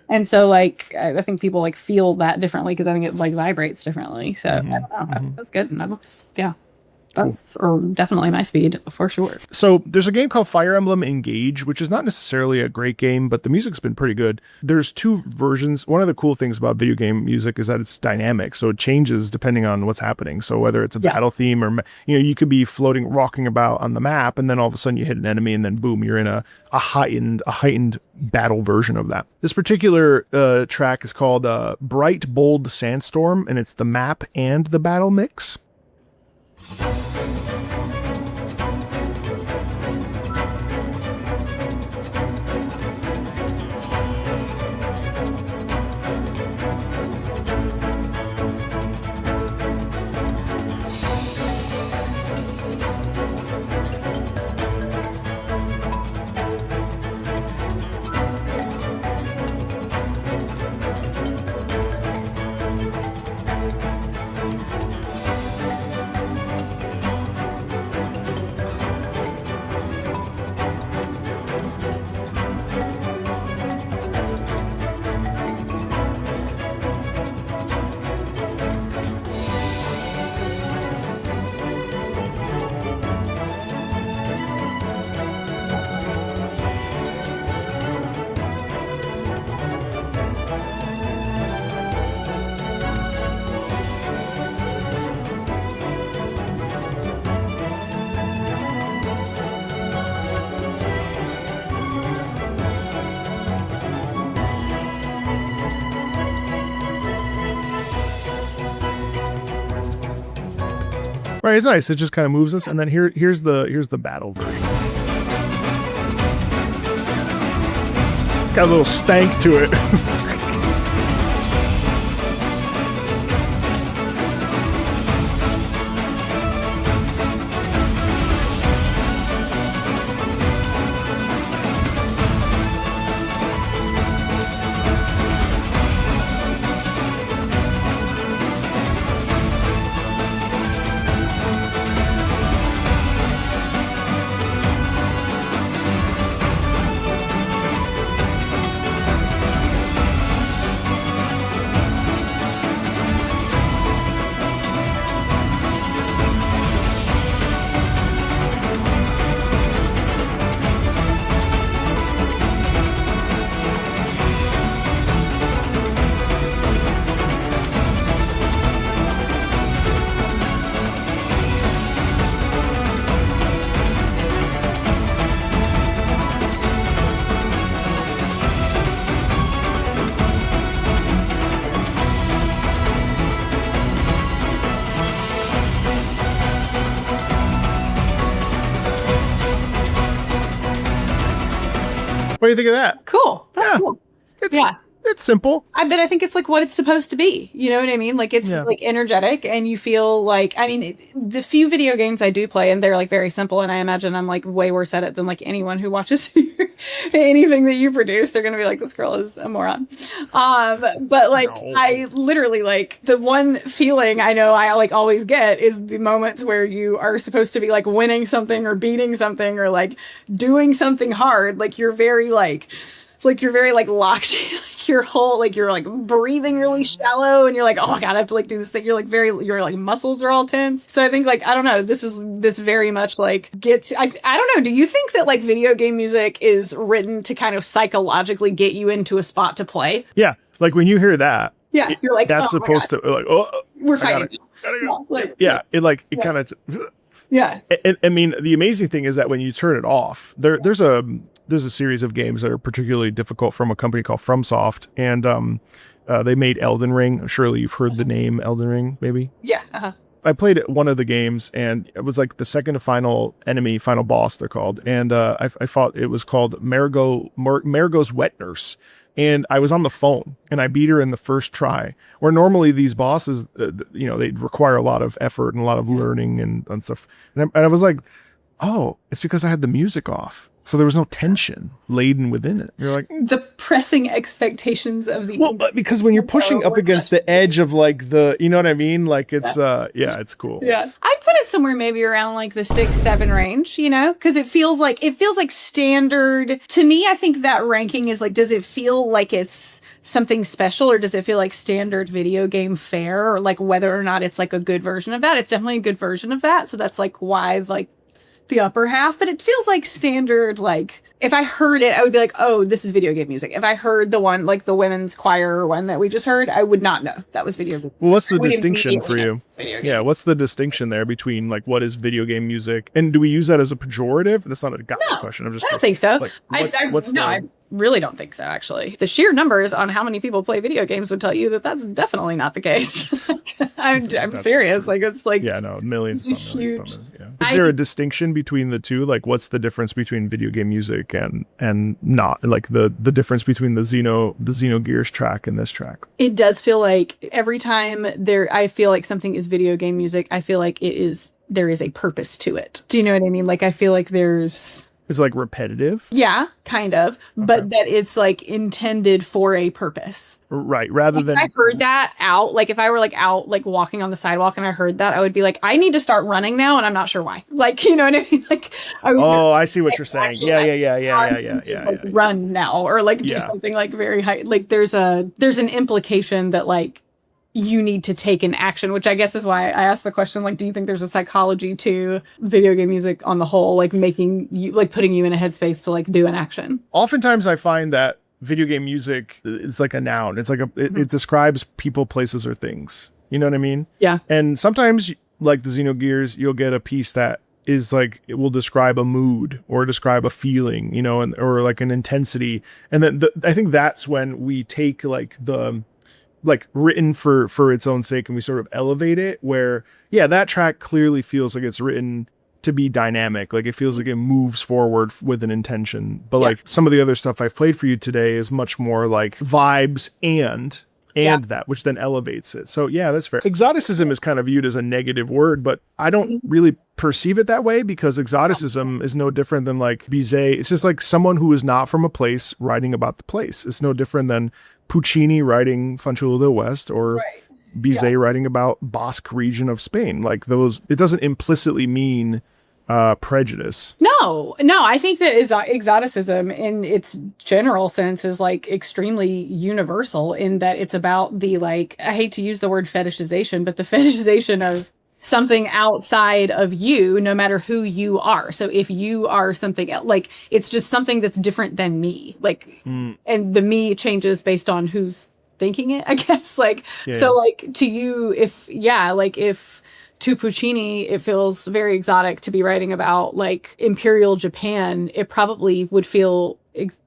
And so like I think people like feel that differently because I think it like vibrates differently. So I don't know. That's good. And that's definitely my speed for sure. So there's a game called Fire Emblem Engage, which is not necessarily a great game, but the music's been pretty good. There's 2 versions. One of the cool things about video game music is that it's dynamic, so it changes depending on what's happening. So whether it's a battle theme or you could be rocking about on the map, and then all of a sudden you hit an enemy, and then boom, you're in a heightened battle version of that. This particular track is called Bright Bold Sandstorm, and it's the map and the battle mix. Right, it's nice. It just kind of moves us, and then here's the battle version. Got a little stank to it. What do you think of that? Cool. That's cool. It's simple. But I think it's like what it's supposed to be. You know what I mean? Like it's like energetic, and you feel like, I mean, the few video games I do play, and they're like very simple, and I imagine I'm like way worse at it than like anyone who watches anything that you produce. They're gonna be like, this girl is a moron. But like I literally, like, the one feeling I know I like always get is the moments where you are supposed to be like winning something or beating something or like doing something hard. Like you're very like you're very like locked, like your whole, like you're like breathing really shallow, and you're like, oh my god, I have to like do this thing. You're like your like muscles are all tense. So I think like, I don't know, this very much like I don't know. Do you think that like video game music is written to kind of psychologically get you into a spot to play? Yeah, like when you hear that, you're like, that's supposed to like, oh, we're fighting. Gotta go. Like, It kind of. Yeah. I mean, the amazing thing is that when you turn it off, there's a series of games that are particularly difficult from a company called FromSoft, and they made Elden Ring. Surely you've heard the name Elden Ring, maybe? Yeah. Uh-huh. I played one of the games, and it was like the second to final boss, they're called, and I thought it was called Marigo's Wet Nurse. And I was on the phone, and I beat her in the first try. Where normally these bosses, they require a lot of effort and a lot of learning and stuff. And I was like, oh, it's because I had the music off. So there was no tension laden within it. You're like, the pressing expectations of the... Well, but because when you're pushing up against the edge of like you know what I mean? Like it's, it's cool. Yeah. I put it somewhere maybe around like the 6-7 range, you know, because it feels like standard. To me, I think that ranking is like, does it feel like it's something special, or does it feel like standard video game fare, or like whether or not it's like a good version of that? It's definitely a good version of that. So that's like why like the upper half, but it feels like standard. Like if I heard it, I would be like, oh, this is video game music. If I heard the one, like the women's choir one that we just heard, I would not know that was video game music. Well, what's the distinction for you? Yeah, what's the distinction there between like what is video game music, and do we use that as a pejorative? That's not a gotcha question. I don't think so. I really don't think so, actually. The sheer numbers on how many people play video games would tell you that that's definitely not the case. I'm serious. True. Like, it's like... Yeah, no, millions. It's huge. Is there a distinction between the two? Like, what's the difference between video game music and not? Like, the difference between the Xenogears track and this track? It does feel like every time I feel like something is video game music, I feel like there is a purpose to it. Do you know what I mean? Like, I feel like there's... Is it like repetitive? Yeah, kind of. Okay. But that it's like intended for a purpose. Right. Rather than... If I heard that out, like if I were like out, like walking on the sidewalk and I heard that, I would be like, I need to start running now, and I'm not sure why. Like, you know what I mean? Like, I see what you're saying. Yeah. Run now, or like do something like very high. Like there's an implication that like you need to take an action, which I guess is why I asked the question, like, do you think there's a psychology to video game music on the whole, like making you, like putting you in a headspace to like do an action? Oftentimes I find that video game music is like a noun. It's like it describes people, places, or things. You know what I mean? Yeah. And sometimes, like the Xenogears, you'll get a piece that is like, it will describe a mood or describe a feeling, you know, or like an intensity. And then I think that's when we take like the... like written for its own sake, and we sort of elevate it, where that track clearly feels like it's written to be dynamic, like it feels like it moves forward with an intention. But like some of the other stuff I've played for you today is much more like vibes and that, which then elevates it. So yeah, that's fair. Exoticism is kind of viewed as a negative word, but I don't really perceive it that way, because exoticism is no different than like Bizet. It's just like someone who is not from a place writing about the place. It's no different than Puccini writing Fanciullo del West, or Bizet writing about Basque region of Spain. Like those, it doesn't implicitly mean prejudice. No, I think that exoticism in its general sense is like extremely universal, in that it's about the, like, I hate to use the word fetishization, but the fetishization of something outside of you, no matter who you are. So if you are something else, like it's just something that's different than me, like, and the me changes based on who's thinking it, I guess. Like, like to you, if to Puccini, it feels very exotic to be writing about like Imperial Japan, it probably would feel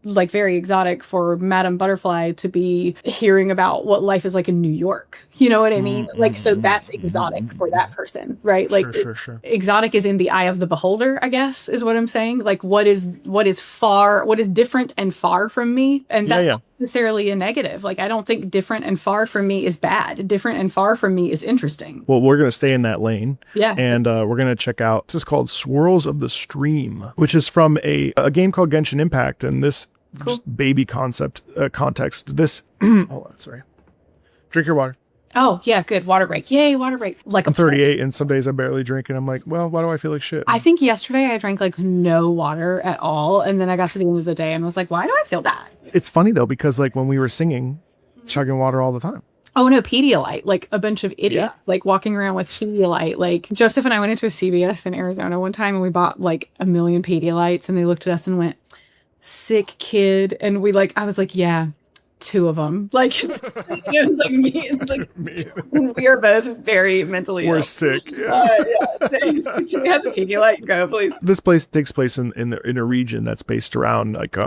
like very exotic for Madame Butterfly to be hearing about what life is like in New York. You know what I mean? Like, so that's exotic for that person, right? Like, sure. Exotic is in the eye of the beholder, I guess, is what I'm saying. Like, what is different and far from me, and that's not necessarily a negative. Like, I don't think different and far from me is bad. Different and far from me is interesting. Well, we're gonna stay in that lane, and we're gonna check out. This is called Swirls of the Stream, which is from a game called Genshin Impact, and this just baby context. This hold on, sorry. Drink your water. Oh, yeah, good. Water break. Yay, water break. Like, I'm 38, and some days I barely drink, and I'm like, well, why do I feel like shit? I think yesterday I drank like no water at all, and then I got to the end of the day and was like, why do I feel bad? It's funny though, because like when we were singing, chugging water all the time. Oh no, Pedialyte, like a bunch of idiots, like walking around with Pedialyte. Like Joseph and I went into a CVS in Arizona one time and we bought like 1 million Pedialytes, and they looked at us and went, sick kid. And I was like, yeah, 2 of them. Like, it was like me. Like, we are both very mentally We're ill. sick. Yeah. Can we have the Pedialyte go, please? This place takes place in a region that's based around like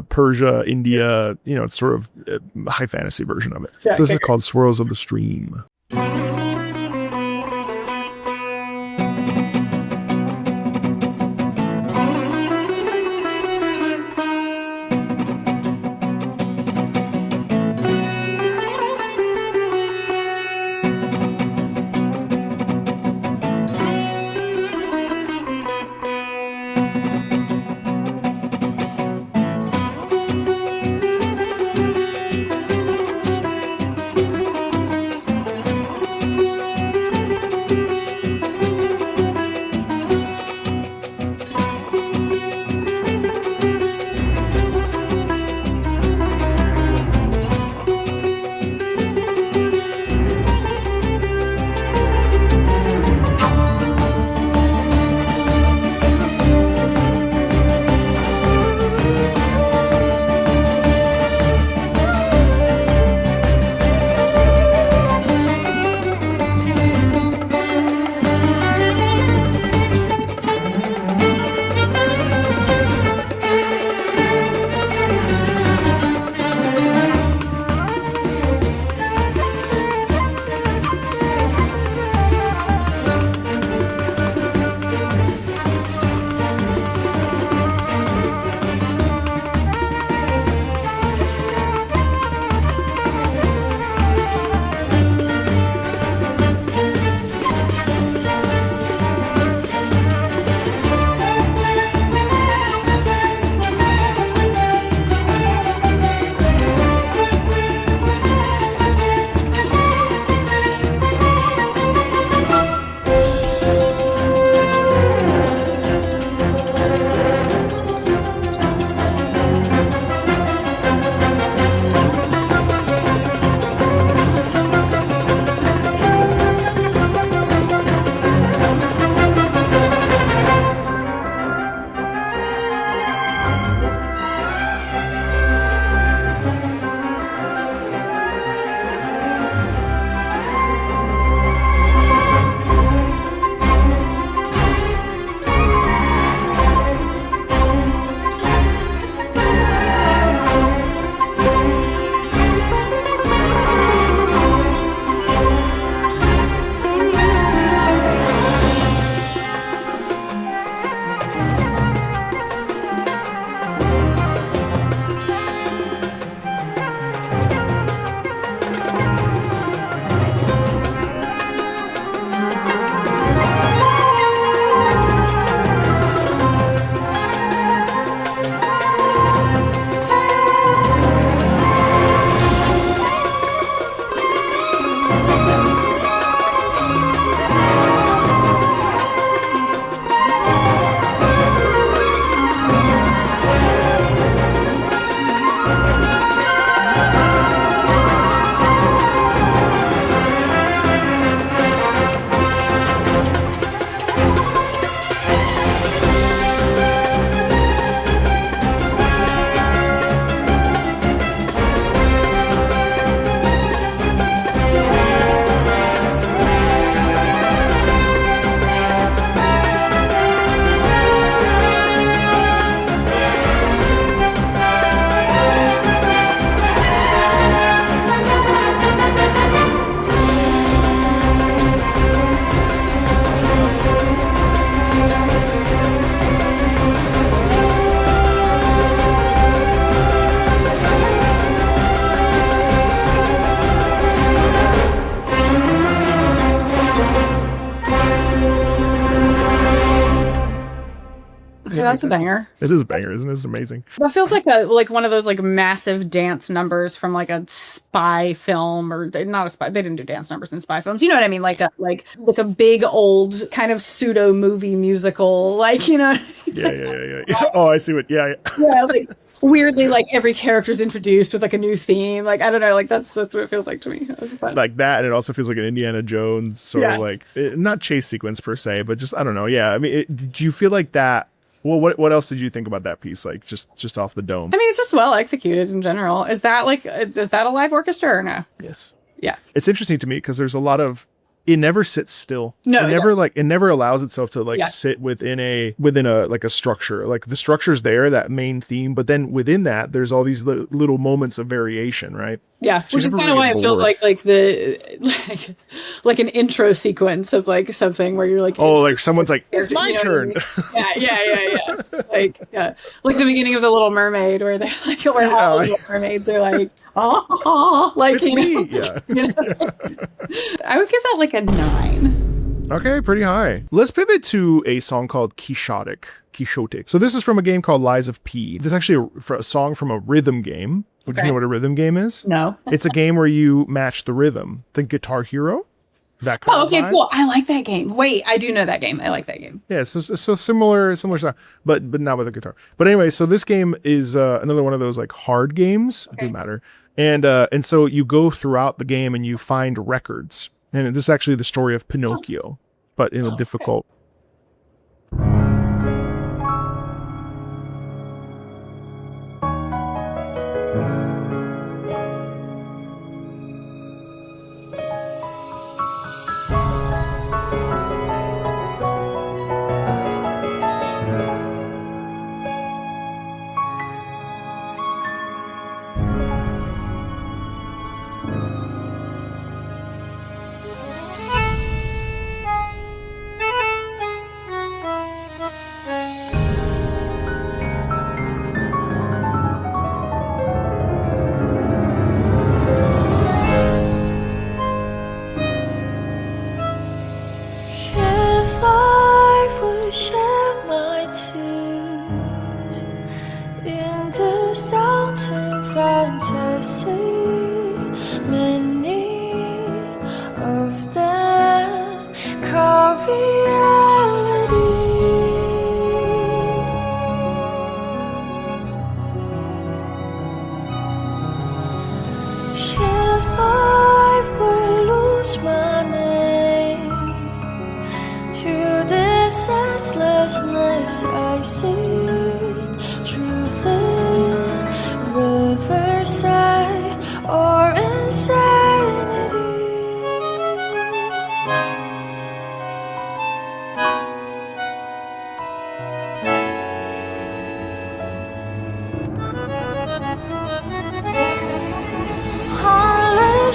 Persia, India. You know, it's sort of a high fantasy version of it. Yeah, so this is called Swirls of the Stream. that's a banger. It is a banger, isn't it? It's amazing. That feels like one of those like massive dance numbers from like a spy film, or not a spy. They didn't do dance numbers in spy films. You know what I mean? Like a big old kind of pseudo movie musical, like, you know. Yeah. Oh, I see what. Yeah. Yeah, like weirdly, like every character's introduced with like a new theme. Like, I don't know, like that's what it feels like to me. That's fun. Like that, and it also feels like an Indiana Jones sort of like not chase sequence per se, but just I don't know. Yeah, I mean, did you feel like that? Well, what else did you think about that piece? Like just off the dome. I mean, it's just well executed in general. Is that a live orchestra or no? Yes. Yeah. It's interesting to me because there's a lot of. It never sits still. No, it never allows itself to sit within a like a structure. Like the structure's there, that main theme, but then within that, there's all these little moments of variation, right? Yeah, which is kind of why it feels like like an intro sequence of like something where you're like, oh, like someone's like, it's my turn. I mean? Yeah. Like the beginning of The Little Mermaid, where they where all the Little Mermaids are like, oh, like it's me. Yeah. You know? I would give that like a 9. Okay, pretty high. Let's pivot to a song called Quixotic. So this is from a game called Lies of P. This is actually a song from a rhythm game. Would you know what a rhythm game is? No. It's a game where you match the rhythm. Think Guitar Hero? That kind of vibe. Cool. I like that game. Wait, I do know that game. I like that game. Yeah, so similar stuff, but not with a guitar. But anyway, so this game is another one of those like hard games. It doesn't matter. And so you go throughout the game and you find records. And this is actually the story of Pinocchio, but in a difficult.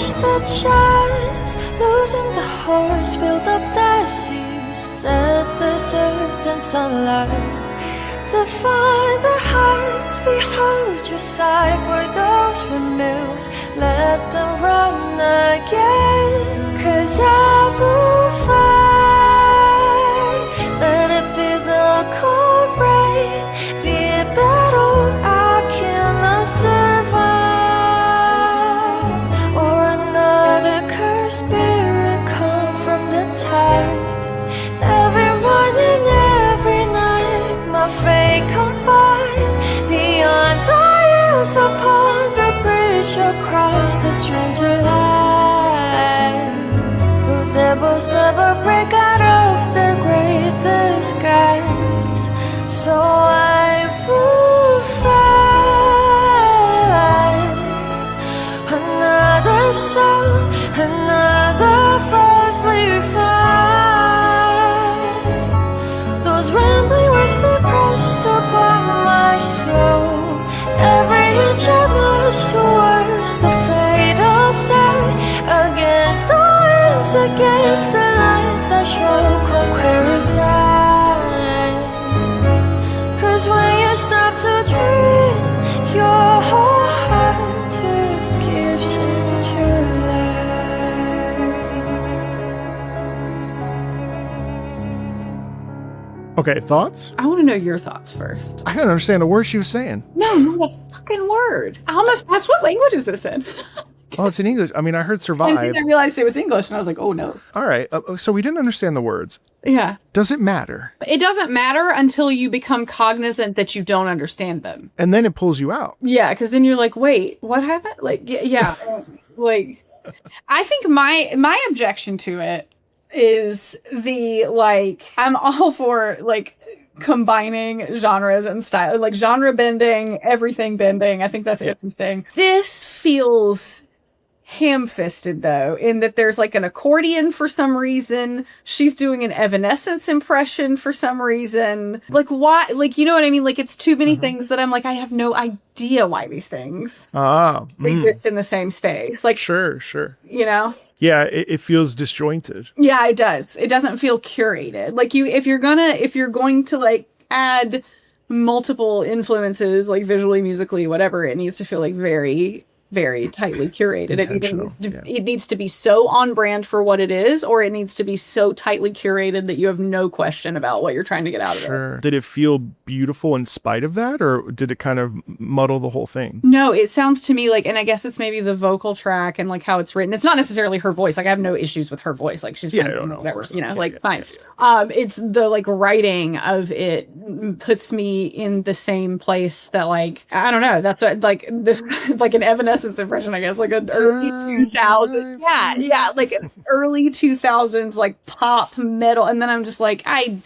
The giants, losing the horse, build up the seas, set the serpents alight. Defy the heights, behold your sight. For those windmills, let them run again. 'Cause I will fight, let it be the cold rain, be it battle I cannot survive. Every morning, every night, my fate confide. Beyond our years upon the bridge across the stranger light. Those devils never break out of their great disguise. So I will fight another song, another falsely fight. Rambling words they pressed upon my soul. Every inch I blushed towards the fatal side. Against the winds, against the lights, I shall conquer that. 'Cause when you stop to dream, your whole heart gives into life. Okay, thoughts? I want to know your thoughts first. I couldn't understand a word she was saying. No, not a fucking word. I almost asked what language is this in? Oh, it's in English. I mean, I heard And survive. then I realized it was English, and I was like, oh no. All right, so we didn't understand the words. Yeah. Does it matter? It doesn't matter until you become cognizant that you don't understand them. And then it pulls you out. Yeah, because then you're like, wait, what happened? Like, yeah. Like, I think my objection to it is I'm all for, like, combining genres and style, like genre bending, everything bending. I think that's interesting. This feels ham-fisted though, in that there's like an accordion for some reason. She's doing an Evanescence impression for some reason. Like, why? Like, you know what I mean? Like, it's too many things that I'm like, I have no idea why these things exist in the same space. Like, sure, you know. Yeah, it feels disjointed. Yeah, it does. It doesn't feel curated. Like, if you're going to like add multiple influences, like visually, musically, whatever, it needs to feel like very, very tightly curated. It needs to be so on brand for what it is, or it needs to be so tightly curated that you have no question about what you're trying to get out of it. Did it feel beautiful in spite of that, or did it kind of muddle the whole thing? No, it sounds to me like, and I guess it's maybe the vocal track and like how it's written. It's not necessarily her voice. Like, I have no issues with her voice. Like, she's fine, fine. It's the like writing of it puts me in the same place that, like, I don't know. That's what, like, like an Evanescence impression, I guess, like an early 2000s. Yeah, like an early 2000s, like pop metal. And then I'm just like, I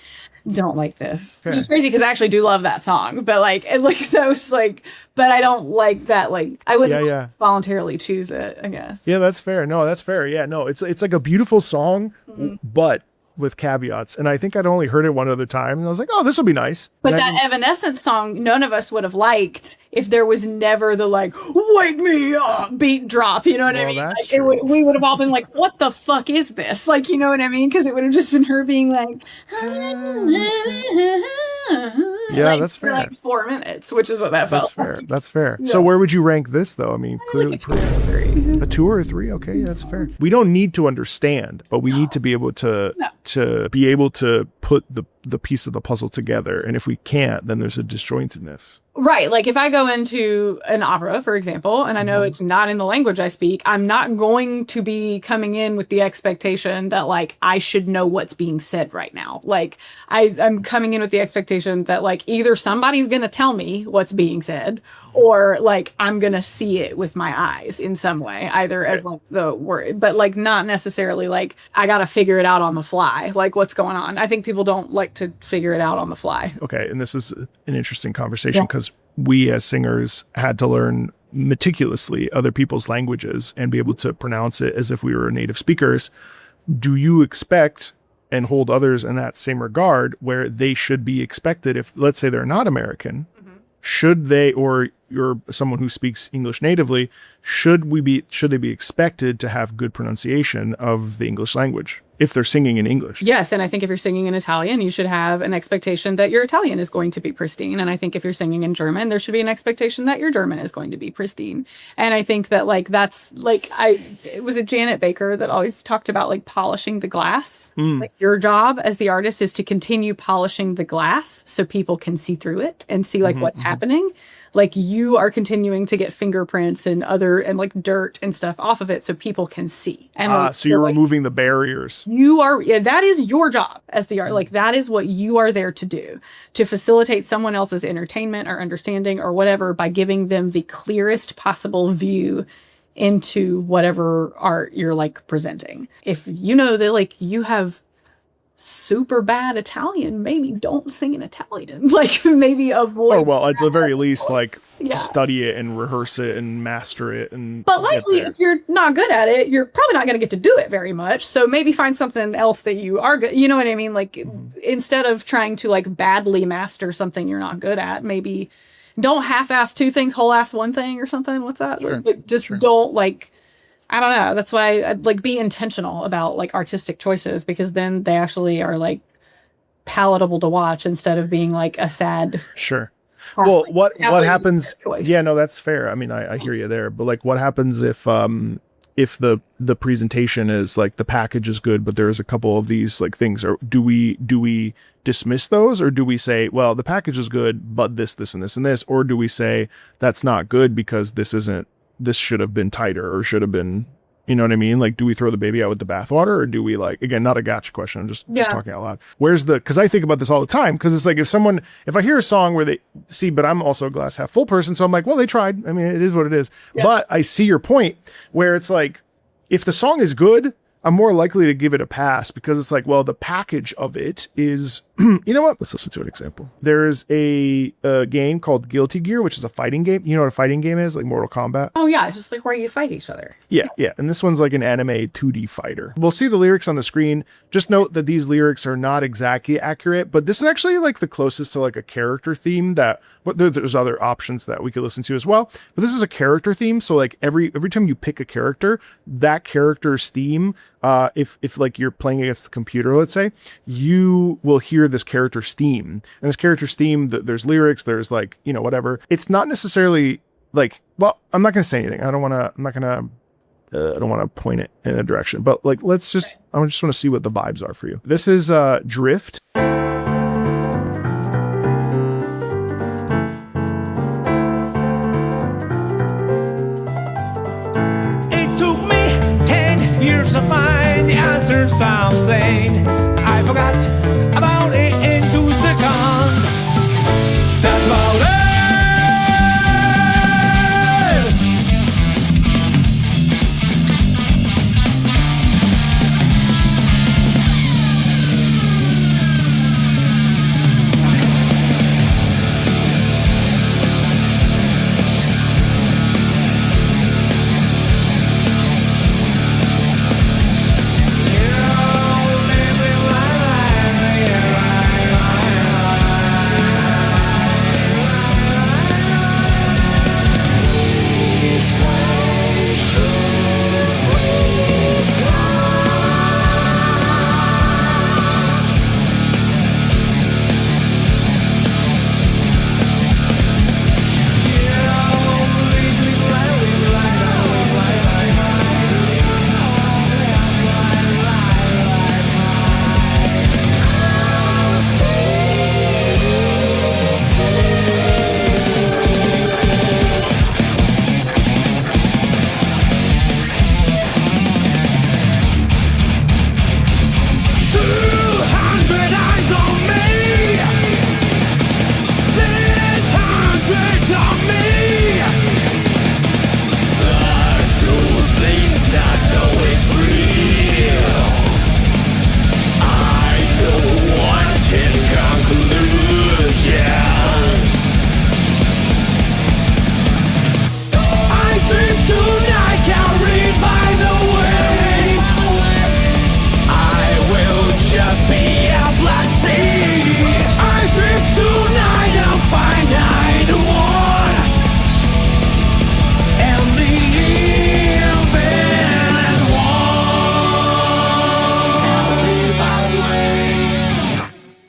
don't like this, which is crazy because I actually do love that song, but like, those, like, but I don't like that. Like, I wouldn't voluntarily choose it, I guess. Yeah, that's fair. No, that's fair. Yeah, no, it's like a beautiful song, but with caveats. And I think I'd only heard it one other time, and I was like, oh, this will be nice. But that Evanescence song, none of us would have liked if there was never the, like, wake me up beat drop. You know what I mean? That's like, we would have all been like, what the fuck is this? Like, you know what I mean? Because it would have just been her being like, yeah, like, that's fair. For like 4 minutes, which is what that felt. That's fair. Yeah. So where would you rank this, though? I mean, clearly a 2 or a 3. Okay, that's fair. We don't need to understand, but we need to be able to put the piece of the puzzle together. And if we can't, then there's a disjointedness. Right. Like, if I go into an opera, for example, and I know it's not in the language I speak, I'm not going to be coming in with the expectation that, like, I should know what's being said right now. Like, I'm coming in with the expectation that, like, either somebody's going to tell me what's being said, or, like, I'm going to see it with my eyes in some way, either as, like, the word, but, like, not necessarily, like, I got to figure it out on the fly, like, what's going on. I think people don't like to figure it out on the fly. Okay. And this is an interesting conversation because we as singers had to learn meticulously other people's languages and be able to pronounce it as if we were native speakers. Do you expect and hold others in that same regard, where they should be expected, if, let's say, they're not American, should they, or you're someone who speaks English natively, should they be expected to have good pronunciation of the English language if they're singing in English? Yes, and I think if you're singing in Italian, you should have an expectation that your Italian is going to be pristine. And I think if you're singing in German, there should be an expectation that your German is going to be pristine. And I think that, like, that's, like, it was Janet Baker that always talked about, like, polishing the glass. Like, your job as the artist is to continue polishing the glass so people can see through it and see, like, what's happening. Like, you are continuing to get fingerprints and like dirt and stuff off of it so people can see. And so you're removing the barriers. That is your job as the art. Like, that is what you are there to do, to facilitate someone else's entertainment or understanding or whatever by giving them the clearest possible view into whatever art you're, like, presenting. If you know that, like, you have super bad Italian, maybe don't sing in Italian. Like, maybe avoid. Or, well, at the very least, like, study it and rehearse it and master it. But likely, if you're not good at it, you're probably not going to get to do it very much. So maybe find something else that you are good. You know what I mean? Like, instead of trying to, like, badly master something you're not good at, maybe don't half-ass 2 things, whole-ass 1 thing or something. What's that? Sure. Like, just don't, like, I don't know. That's why I'd, like, be intentional about, like, artistic choices, because then they actually are, like, palatable to watch instead of being, like, a sad. Sure. Well, what happens? Yeah, no, that's fair. I mean, I hear you there, but, like, what happens if if the presentation is like the package is good, but there's a couple of these like things, or do we dismiss those, or do we say, well, the package is good, but this and this and this, or do we say that's not good because this should have been tighter or should have been, you know what I mean? Like, do we throw the baby out with the bathwater, or do we, like, again, not a gotcha question, I'm just talking out loud. Because I think about this all the time, because it's like if I hear a song where but I'm also a glass half full person, so I'm like, well, they tried. I mean, it is what it is. Yeah. But I see your point where it's like, if the song is good, I'm more likely to give it a pass, because it's like, well, the package of it is, you know what? Let's listen to an example. There's a game called Guilty Gear, which is a fighting game. You know what a fighting game is? Like Mortal Kombat. Oh yeah, it's just like where you fight each other. Yeah. And this one's like an anime 2D fighter. We'll see the lyrics on the screen. Just note that these lyrics are not exactly accurate, but this is actually like the closest to like a character theme that, but there's other options that we could listen to as well. But this is a character theme. So like every time you pick a character, that character's theme, if like you're playing against the computer, let's say, you will hear this character's theme, and this character's theme, there's lyrics, there's like, you know, whatever. It's not necessarily like, well, I'm not going to say anything. I don't want to point it in a direction, but like, I just want to see what the vibes are for you. This is Drift. It took me 10 years to find the answer to something I forgot about it in 2 seconds. That's about it.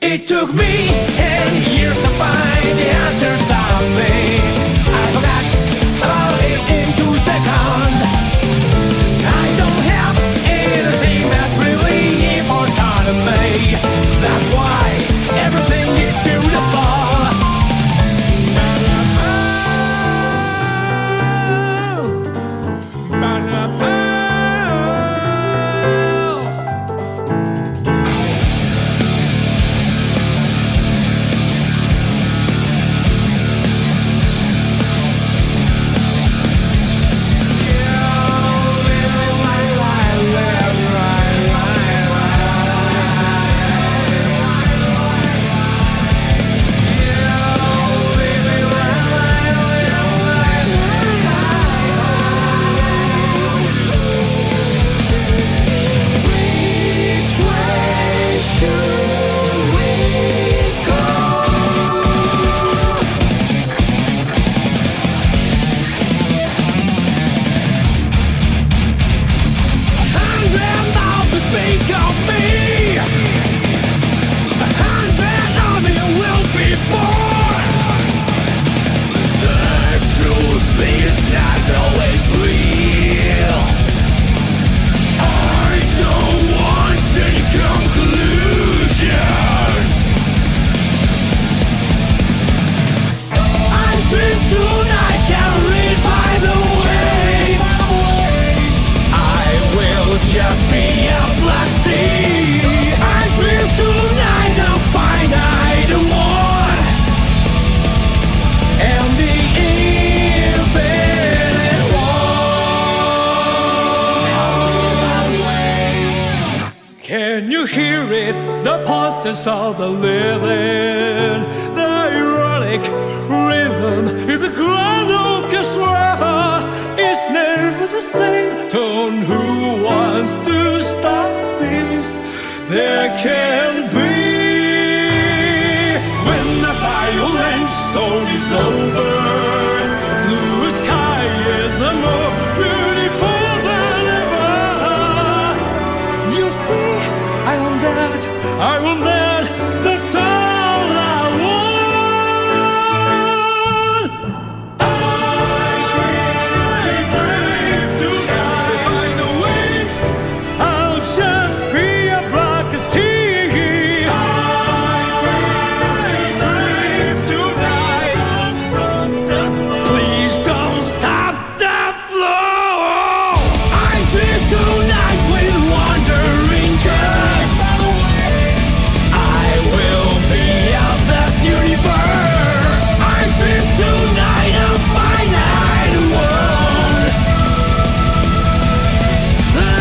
It took me 10 years to find the answer to something I forgot about it in 2 seconds. I don't have anything that's really important to me. That's why everything is beautiful. you hear it? The pulses of the living. The ironic rhythm is a grand orchestra. It's never the same tone. Who wants to stop this? There can be. When the violent storm is over, blue sky is more beautiful than ever. You see, I want that, that's all I want. I crave tonight, the wait, I'll just be a black sea. I crave tonight, please don't stop the flow. I drift tonight with wandering just. I will be of this universe. I drift tonight, a finite world. The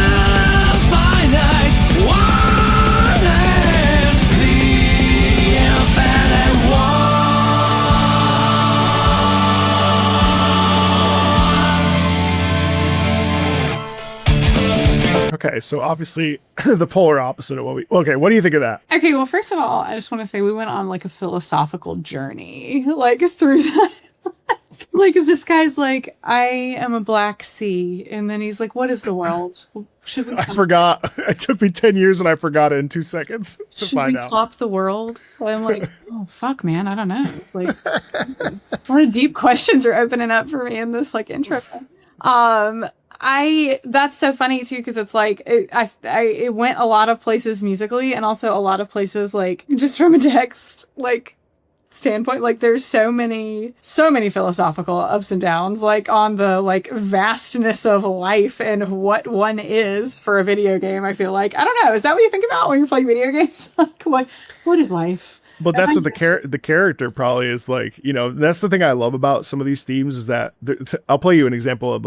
finite one and the infinite one. Okay, so obviously the polar opposite of what we. Okay, what do you think of that? Okay, well, first of all, I just want to say we went on like a philosophical journey, like through that. Like this guy's like, I am a black sea, and then he's like, what is the world? Should we I forgot. It took me 10 years and I forgot it in 2 seconds to should find we out. swap the world? Well, I'm like, oh fuck, man, I don't know. Like, what a deep questions are opening up for me in this like intro. That's so funny too, because it's like it went a lot of places musically, and also a lot of places like just from a text like standpoint. Like there's so many philosophical ups and downs, like on the like vastness of life and what one is for a video game. I feel like, I don't know, is that what you think about when you're playing video games? Like what is life? But that's what the character probably is like. You know, that's the thing I love about some of these themes is that I'll play you an example of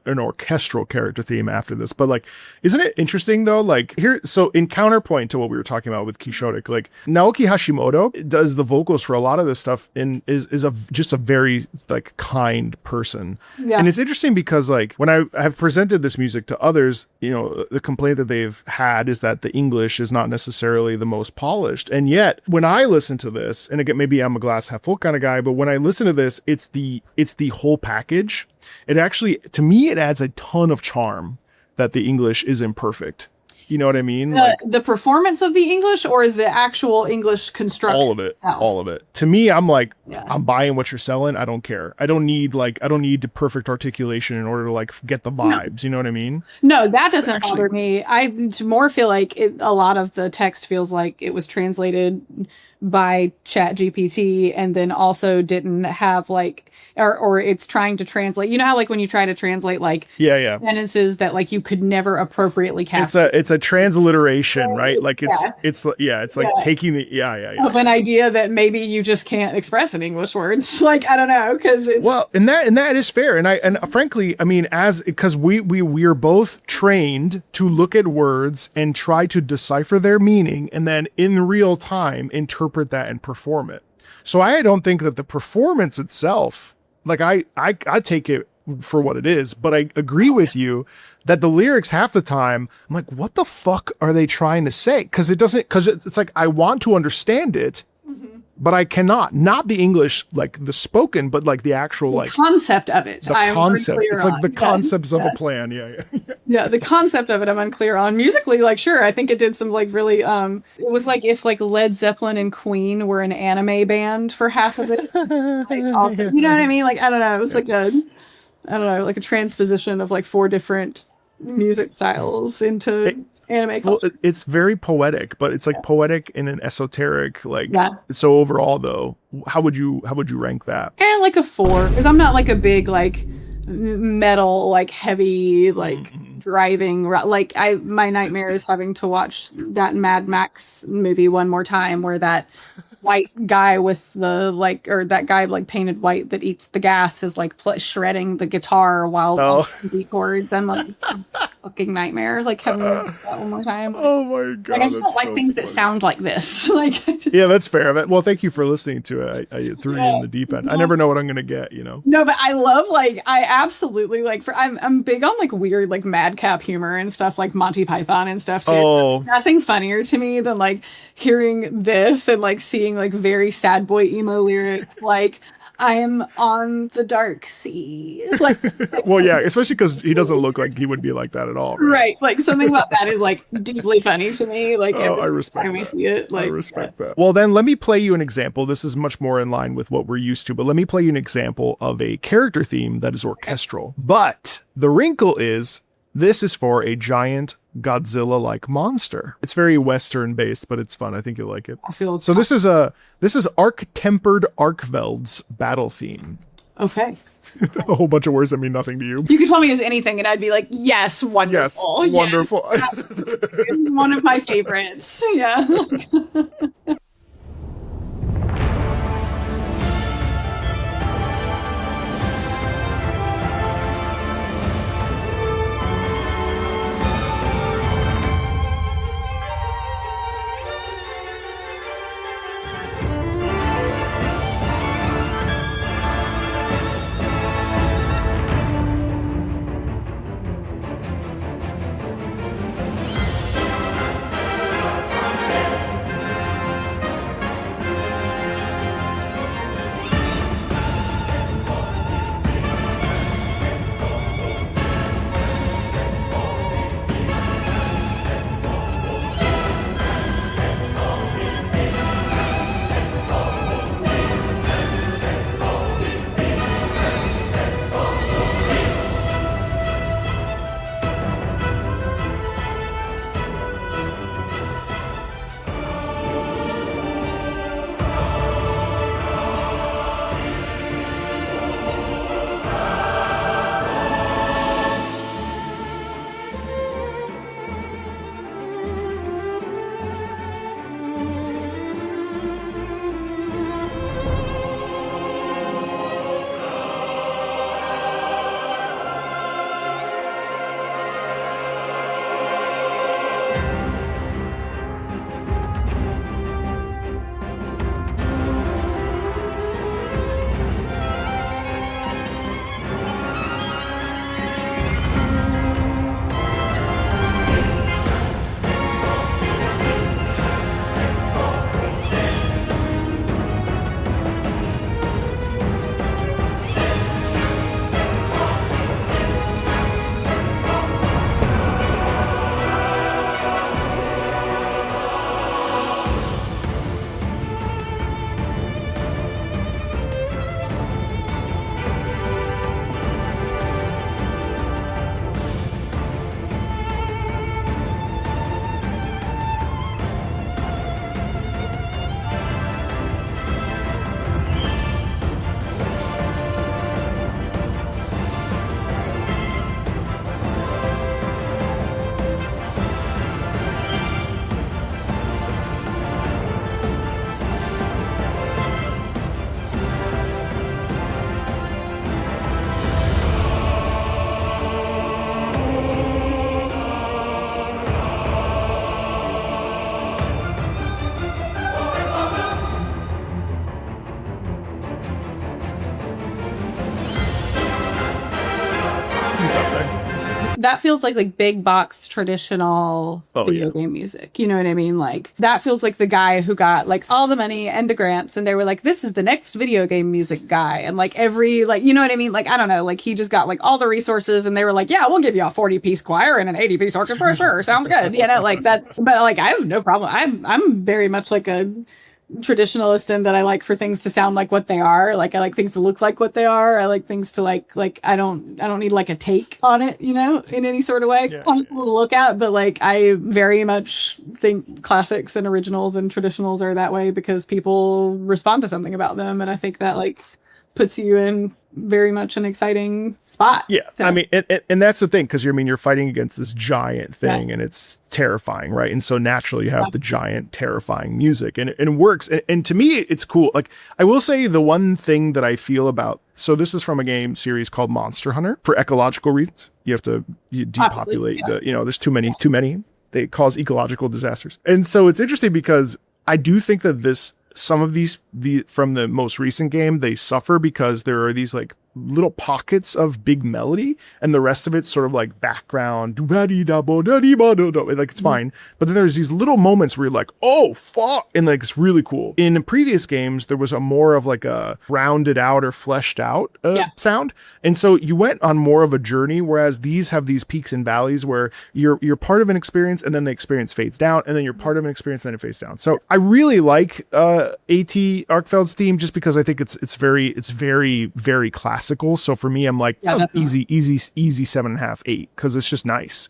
an orchestral character theme after this. But like, isn't it interesting though? Like here, so in counterpoint to what we were talking about with Kishodik, like Naoki Hashimoto does the vocals for a lot of this stuff and is just a very like kind person. Yeah. And it's interesting because like when I have presented this music to others, you know, the complaint that they've had is that the English is not necessarily the most polished. And yet when I listen to this, and again, maybe I'm a glass half full kind of guy, but when I listen to this, it's the whole package. It actually, to me, it adds a ton of charm that the English is imperfect. You know what I mean? The performance of the English or the actual English construction? All of it. Itself? All of it. To me, I'm like, yeah. I'm buying what you're selling. I don't care. I don't need the perfect articulation in order to like get the vibes. No. You know what I mean? No, that doesn't bother me. I more feel like a lot of the text feels like it was translated by ChatGPT and then also didn't have like, or it's trying to translate. You know how like when you try to translate like sentences that like you could never appropriately capture. It's a transliteration, right? Like it's like taking the of an idea that maybe you just can't express in English words. Like I don't know, because it's and that is fair. And frankly, I mean, because we are both trained to look at words and try to decipher their meaning, and then in real time interpret that and perform it. So I don't think that the performance itself, like I take it for what it is, but I agree with you that the lyrics half the time I'm like, what the fuck are they trying to say? Because it's like I want to understand it, but I cannot. Not the English, like the spoken, but like the actual like concept of it. The concept. It's like the concepts of a plan. Yeah, the concept of it I'm unclear on. Musically, like sure, I think it did some like really it was like if like Led Zeppelin and Queen were an anime band for half of it. Like, also, you know what I mean? Like I don't know, it was like like a transposition of like 4 different music styles into anime culture. Well, it's very poetic, but it's like poetic in an esoteric like. Yeah. So overall, though, how would you rank that? And like a 4, because I'm not like a big like metal like heavy like driving like my nightmare is having to watch that Mad Max movie one more time where that white guy with the like, or that guy like painted white that eats the gas is like shredding the guitar while beat chords. I'm like, fucking nightmare. Like having that one more time. Oh my god! Like I just don't like things that sound like this. Like yeah, that's fair. Well, thank you for listening to it. I threw you in the deep end. I never know what I'm gonna get. No, but I love I absolutely I'm big on like weird like madcap humor and stuff like Monty Python and stuff too. Oh. So nothing funnier to me than like hearing this and like seeing like very sad boy emo lyrics like I am on the dark sea. Like well, yeah, especially because he doesn't look like he would be like that at all. Right. Like something about that is like deeply funny to me. Like I respect time that. I see it. Like I respect that. Well, then let me play you an example. This is much more in line with what we're used to, but let me play you an example of a character theme that is orchestral. But the wrinkle is this is for a giant Godzilla-like monster. It's very Western based, but it's fun. I think you'll like it. I feel so. This is Arc-Tempered Arcveld's battle theme. Okay. A whole bunch of words that mean nothing to you. You could tell me just anything and I'd be like, yes, wonderful. Yes, wonderful. It's one of my favorites. Yeah. That feels like big box traditional video game music. You know what I mean? Like that feels like the guy who got like all the money and the grants and they were like, this is the next video game music guy. And like every, like, you know what I mean? Like, I don't know, like he just got like all the resources and they were like, yeah, we'll give you a 40-piece choir and an 80-piece orchestra. Sure. Sounds good. You know, like that's, but like, I have no problem. I'm very much like a traditionalist in that I like for things to sound like what they are. Like I like things to look like what they are. I like things to like I don't need like a take on it, you know, in any sort of way. Yeah, Cool to look at, but like I very much think classics and originals and traditionals are that way because people respond to something about them, and I think that like puts you in very much an exciting spot. Yeah, So- I mean, and that's the thing, because you're fighting against this giant thing, and it's terrifying, right? And so naturally, you have the giant, terrifying music, and it works. And to me, it's cool. Like, I will say the one thing that I feel about, so this is from a game series called Monster Hunter. For ecological reasons, you have to depopulate. There's too many. They cause ecological disasters, and so it's interesting because I do think that some of these from the most recent game, they suffer because there are these like little pockets of big melody, and the rest of it's sort of like background, like it's fine. But then there's these little moments where you're like, oh fuck, and like it's really cool. In previous games, there was a more of like a rounded out or fleshed out sound, and so you went on more of a journey. Whereas these have these peaks and valleys where you're part of an experience, and then the experience fades down, and then you're part of an experience, and then it fades down. So I really like AT Arkfeld's theme, just because I think it's very very classical. So for me, I'm like, easy 7.5, 8, because it's just nice.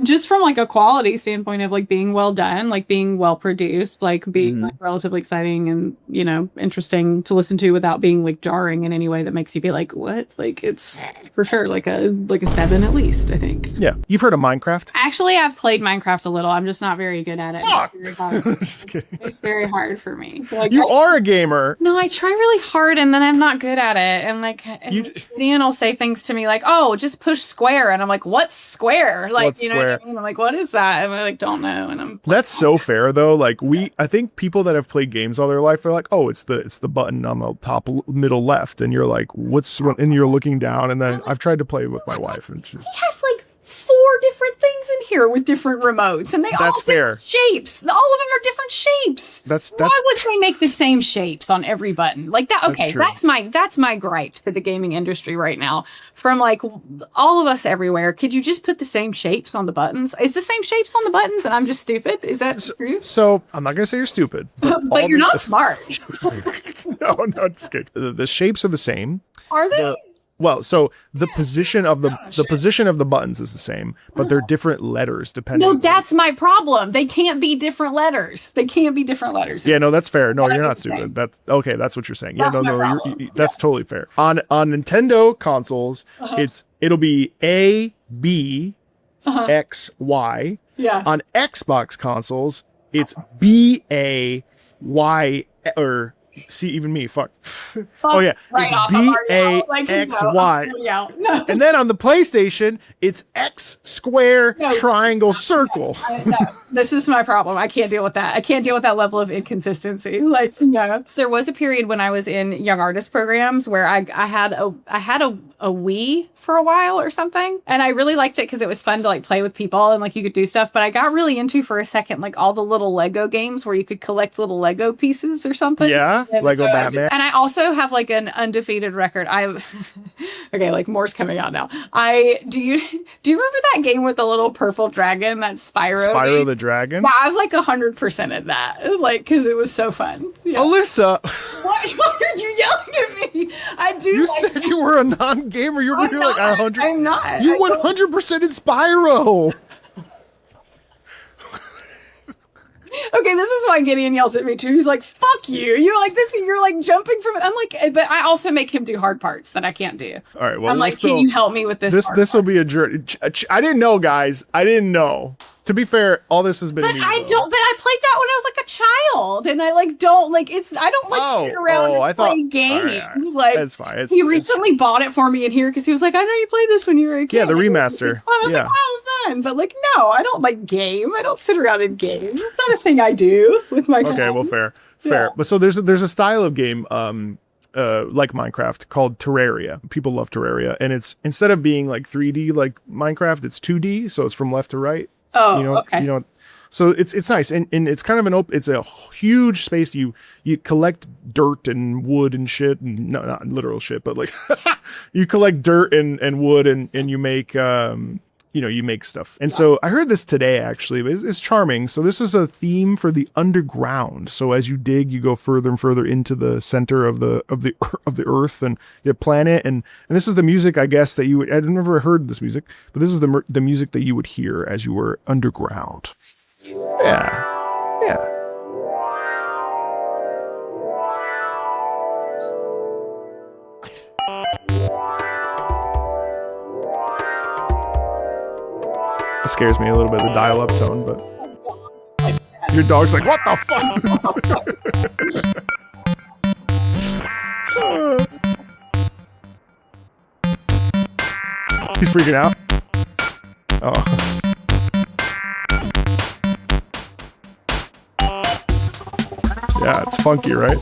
Just from like a quality standpoint of like being well done, like being well produced, like being like relatively exciting and interesting to listen to without being like jarring in any way that makes you be like, what? Like, it's for sure like a 7 at least, I think. Yeah, you've heard of Minecraft? Actually, I've played Minecraft a little. I'm just not very good at it. Fuck! It's very hard. Just kidding. It's very hard for me. Like, You are a gamer. No, I try really hard and then I'm not good at it. And like, Gideon will say things to me like, oh, just push square. And I'm like, what's square? Like, What's you know square? what I mean? I'm like, what is that? And I like, don't know. And I'm That's so fair though. Like I think people that have played games all their life, they're like, oh, it's the button on the top middle left. And you're like, and you're looking down. And then I've tried to play with my wife, and she's... He has like 4 different things in here with different remotes, and they all That's fair. shapes. All of them are different shapes. Why would they make the same shapes on every button like that? Okay, true. that's my gripe to the gaming industry right now. From like all of us everywhere, could you just put the same shapes on the buttons? Is the same shapes on the buttons, and I'm just stupid? Is that true? So I'm not gonna say you're stupid, But you're not smart. No, just kidding. The shapes are the same. Are they? Well, so the position of the buttons is the same, but they're different letters depending. No, that's my problem. They can't be different letters. Yeah, no, that's fair. No, you're not stupid. That's okay. That's what you're saying. Yeah, That's my no, problem. that's totally fair. On Nintendo consoles, it'll be A, B, X, Y. Yeah. On Xbox consoles, it's B, A, Y, or see, even me, fuck. Oh yeah, Right off, it's I'm B already A out. Like, X no, I'm Y. already out. No. And then on the PlayStation, it's X square triangle circle. No, this is my problem. I can't deal with that. I can't deal with that level of inconsistency. Like, no. There was a period when I was in young artist programs where I had a Wii for a while or something, and I really liked it because it was fun to like play with people and like you could do stuff. But I got really into for a second like all the little Lego games where you could collect little Lego pieces or something. Yeah, And Lego Batman. And I also have like an undefeated record. Okay, like more's coming out now. Do you remember that game with the little purple dragon, that Spyro? Spyro game? the Dragon. Yeah, I've like 100% of that, like, because it was so fun. Yeah. Alyssa, Why are you yelling at me? I do. you like said you were a non-gamer. You're I'm really like not. 100. I'm not. You I don't- 100% in Spyro. Okay, this is why Gideon yells at me too. He's like, "Fuck you!" You're like this. You're like jumping from it. I'm like, but I also make him do hard parts that I can't do. All right, well, I'm like, can you help me with this? This will be a journey. I didn't know, guys. I didn't know. To be fair, all this has been. But I don't. But I played that when I was like a child, and I like don't like it's. I don't like sit around and play games. All right. Like That's fine. He recently bought it for me in here because he was like, "I know you played this when you were a kid." Yeah, the remaster. I was like, "Oh, fun!" But like, no, I don't like game. I don't sit around and game. It's not a thing I do with my time. Okay, well, fair. Yeah. But so there's a style of game like Minecraft called Terraria. People love Terraria, and it's instead of being like 3D like Minecraft, it's 2D, so it's from left to right. Oh, You know, so it's nice, and it's kind of it's a huge space. You collect dirt and wood and shit, and no, not literal shit, but like you collect dirt and wood and you make you make stuff. And so I heard this today actually. It's charming. So this is a theme for the underground. So as you dig, you go further and further into the center of the earth and your planet. And this is the music, I guess, that you would. I've never heard this music, but this is the music that you would hear as you were underground. Yeah. It scares me a little bit, the dial-up tone, but your dog's like, what the fuck? He's freaking out. Oh. Yeah, it's funky, right?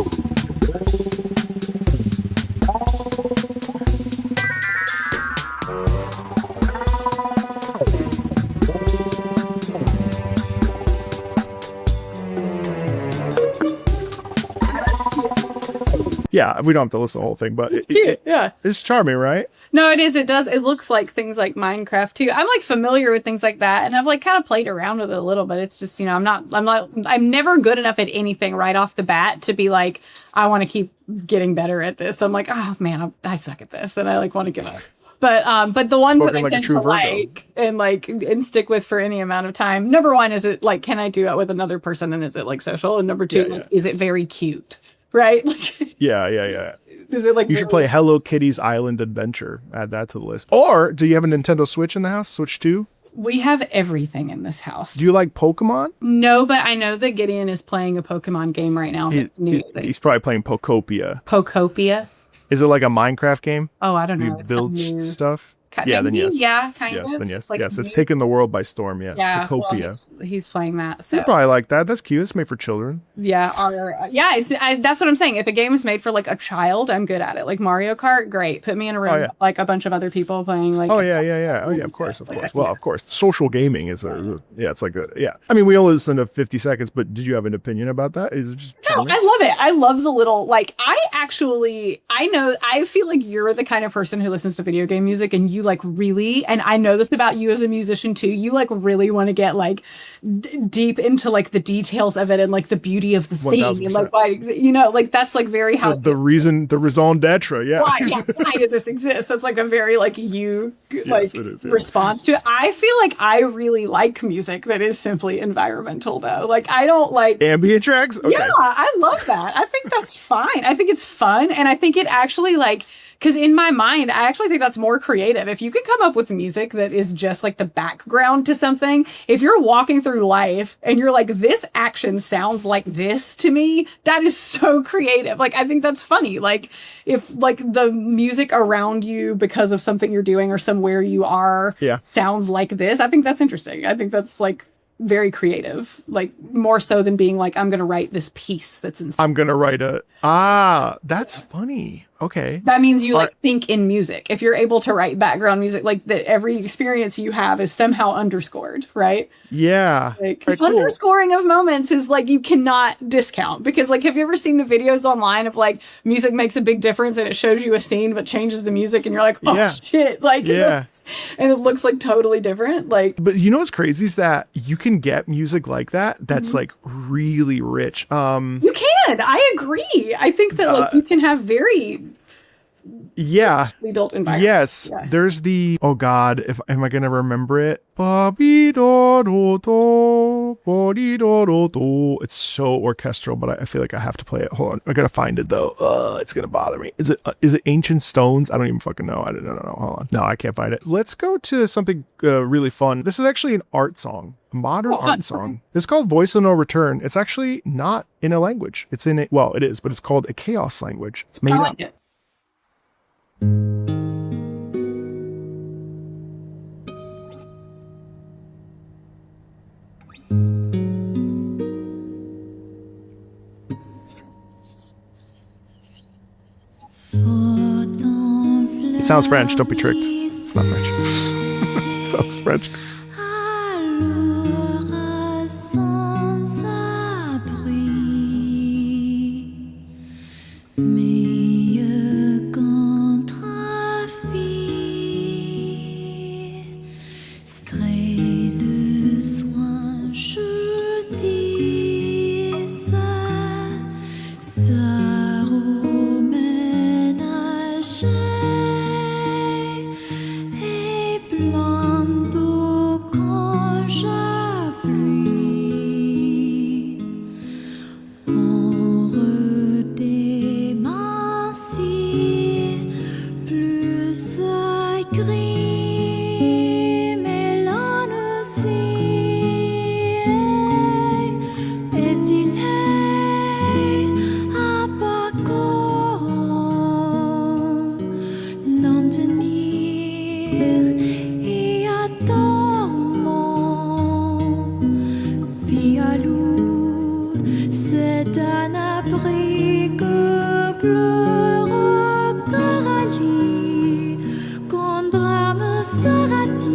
Yeah, we don't have to listen to the whole thing, but It's cute. Yeah. It's charming, right? No, it is. It does. It looks like things like Minecraft too. I'm like familiar with things like that, and I've like kind of played around with it a little, but it's just, you know, I'm never good enough at anything right off the bat to be like, I want to keep getting better at this. I'm like, oh man, I suck at this, and I like want to give up. But the ones that I tend to like and stick with for any amount of time. Number one, is it like, can I do it with another person, and is it like social? And number two, is it very cute? Right? Like, yeah. Is it like you should play Hello Kitty's Island Adventure? Add that to the list. Or do you have a Nintendo Switch in the house? Switch 2? We have everything in this house. Do you like Pokemon? No, but I know that Gideon is playing a Pokemon game right now. He's probably playing Pokopia. Pokopia? Is it like a Minecraft game? Oh, I don't know. You build stuff? Yeah, then yes. Yeah, kind yes, of. Then yes. Like, yes, it's taken the world by storm, yes. Yeah, Pokopia. well, he's playing that. So You probably like that. That's cute. It's made for children. yeah, that's what I'm saying. If a game is made for like a child, I'm good at it. Like Mario Kart, great. Put me in a room with like a bunch of other people playing like. Oh yeah. Oh yeah, of course. Well, of course. Social gaming is it's like I mean, we only listen to 50 seconds, but did you have an opinion about that? Is it just No, I love it. I love the little, like, I feel like you're the kind of person who listens to video game music and you like really, and I know this about you as a musician too, you like really want to get like deep into like the details of it and like the beauty of the theme. And, like, why, you know, like that's like very how the raison d'etre. Yeah. Why does this exist? That's like a very like you like response to it. I feel like I really like music that is simply environmental though. Like I don't like ambient tracks. Okay. Yeah, I love that. I think that's fine. I think it's fun, and I think it actually like, because in my mind, I actually think that's more creative. If you could come up with music that is just like the background to something, if you're walking through life and you're like, this action sounds like this to me, that is so creative. Like, I think that's funny. Like, if like the music around you because of something you're doing or somewhere you are sounds like this, I think that's interesting. I think that's like very creative, like more so than being like, I'm going to write this piece that's inside. I'm going to write that's funny. Okay. That means you like think in music. If you're able to write background music, like that every experience you have is somehow underscored, right? Yeah. Like underscoring of moments is like, you cannot discount, because like, have you ever seen the videos online of like music makes a big difference and it shows you a scene but changes the music and you're like, oh shit, like and it looks like totally different. Like, but you know what's crazy is that you can get music like that that's like really rich. You can. I agree. I think that like you can have very built environment. Yes. Yeah. There's the am I gonna remember it? It's so orchestral, but I feel like I have to play it. Hold on, I gotta find it though. It's gonna bother me. Is it Ancient Stones? I don't even fucking know. I don't know. Hold on. No, I can't find it. Let's go to something really fun. This is actually an art song. A modern art song. It's called Voice of No Return. It's actually not in a language. It's in it is, but it's called a chaos language. It's made up. It. It sounds French. Don't be tricked. It's not French. It sounds French. Et s'il est à pas comme l'en tenir et attendre Fialou, c'est un abri que pleure Coralie contre me sera-t-il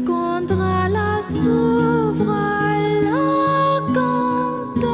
contre la s'ouvre la cante.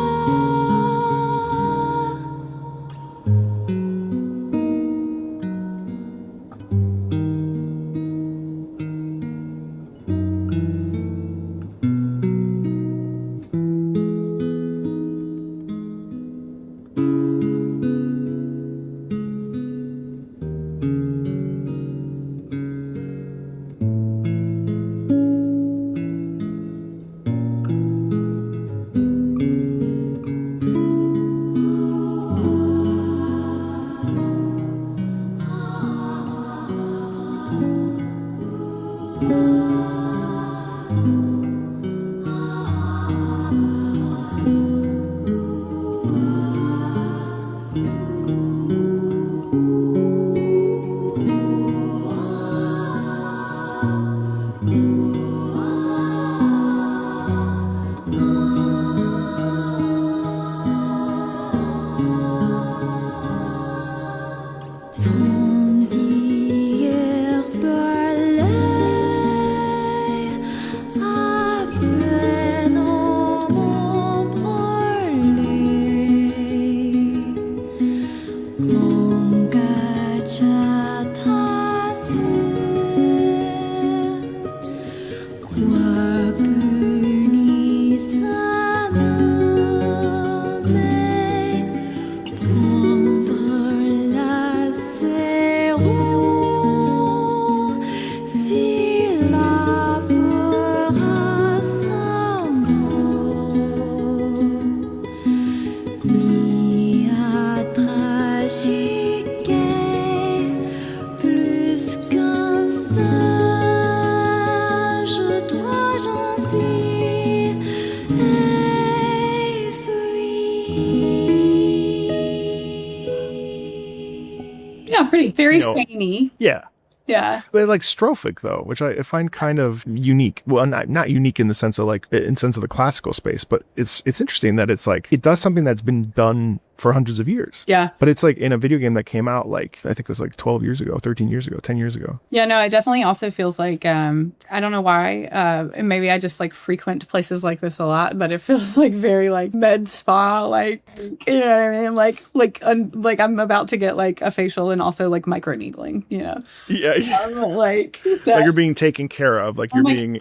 Yeah, pretty. Very samey. Yeah. Yeah. But like strophic though, which I find kind of unique. Well, not unique in the sense of like in sense of the classical space, but it's interesting that it's like it does something that's been done for hundreds of years. Yeah. But it's like in a video game that came out like I think it was like 12 years ago, 13 years ago, 10 years ago. Yeah, no, it definitely also feels like I don't know why. And maybe I just like frequent places like this a lot, but it feels like very like med spa, like you know what I mean? Like I'm about to get like a facial and also like micro needling, you know. Yeah. Like you're being taken care of. Like you're being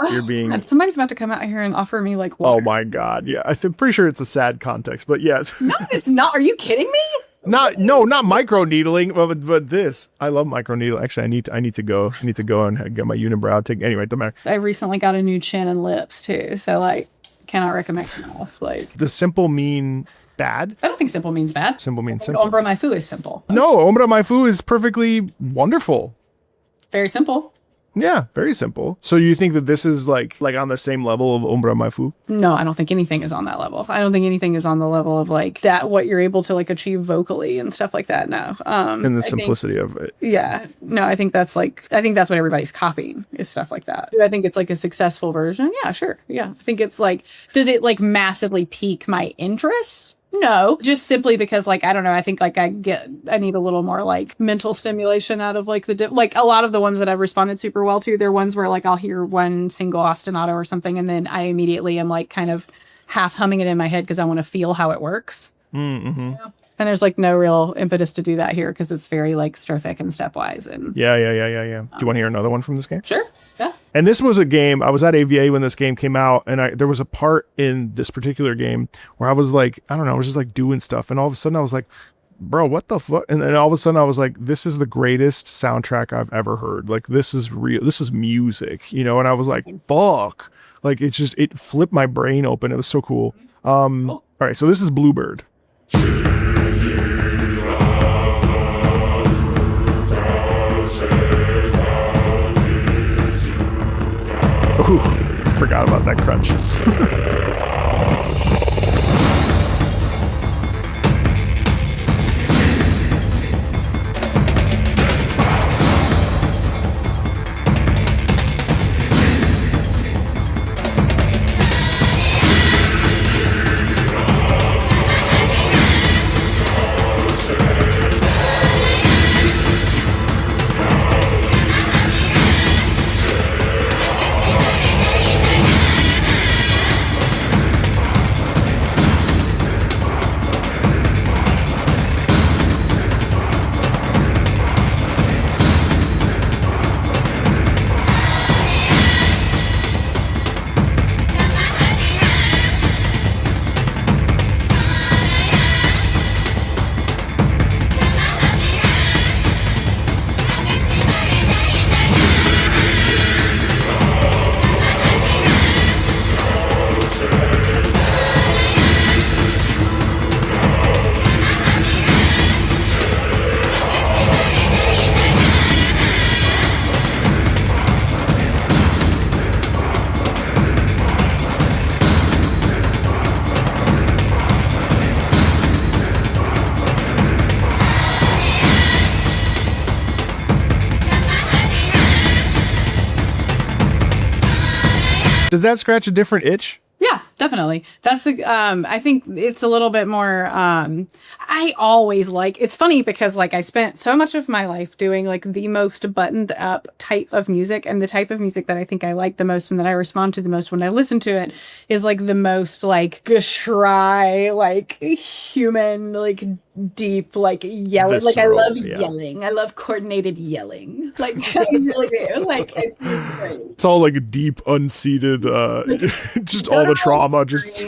God, somebody's about to come out here and offer me like water. Oh my God. Yeah. I'm pretty sure it's a sad context, but yes. No, it's not. Are you kidding me? Not micro needling, but this. I love micro needling. Actually, I need to go and get my unibrow taken. Anyway, don't matter. I recently got a new chin and lips too, so like cannot recommend enough. Like the simple mean bad. I don't think simple means bad. Simple means simple. Ombra my fu is simple. No, Ombra my fu is perfectly wonderful. Very simple. Yeah, very simple. So you think that this is like on the same level of Ombra my fu? No, I don't think anything is on that level. I don't think anything is on the level of like that, what you're able to like achieve vocally and stuff like that. No. And the simplicity of it. Yeah. No, I think that's what everybody's copying is stuff like that. Do I think it's like a successful version? Yeah, sure. Yeah. I think it's like, does it like massively pique my interest? No, just simply because like, I don't know. I think like I need a little more like mental stimulation out of like like a lot of the ones that I've responded super well to. They're ones where like I'll hear one single ostinato or something. And then I immediately am like kind of half humming it in my head because I want to feel how it works. Mm-hmm. Yeah. And there's like no real impetus to do that here because it's very like strophic and stepwise. And yeah. Do you want to hear another one from this game? Sure. Yeah. And this was a game, I was at AVA when this game came out, and there was a part in this particular game where I was like, I don't know, I was just like doing stuff, and all of a sudden I was like, bro, what the fuck? And then all of a sudden I was like, this is the greatest soundtrack I've ever heard. Like, this is real. This is music, you know? And I was like, fuck. Like, it flipped my brain open. It was so cool. All right, so this is Bluebird. Ooh. Forgot about that crunch. Does that scratch a different itch? Yeah, definitely. That's the, I think it's a little bit more, I always like, it's funny because like I spent so much of my life doing like the most buttoned up type of music, and the type of music that I think I like the most and that I respond to the most when I listen to it is like the most like geschrei, like human, like deep, like yelling. Visceral, like I love yeah. yelling. I love coordinated yelling. Like I really do. Like it's great. It's all like deep, unseated, just all the trauma. Just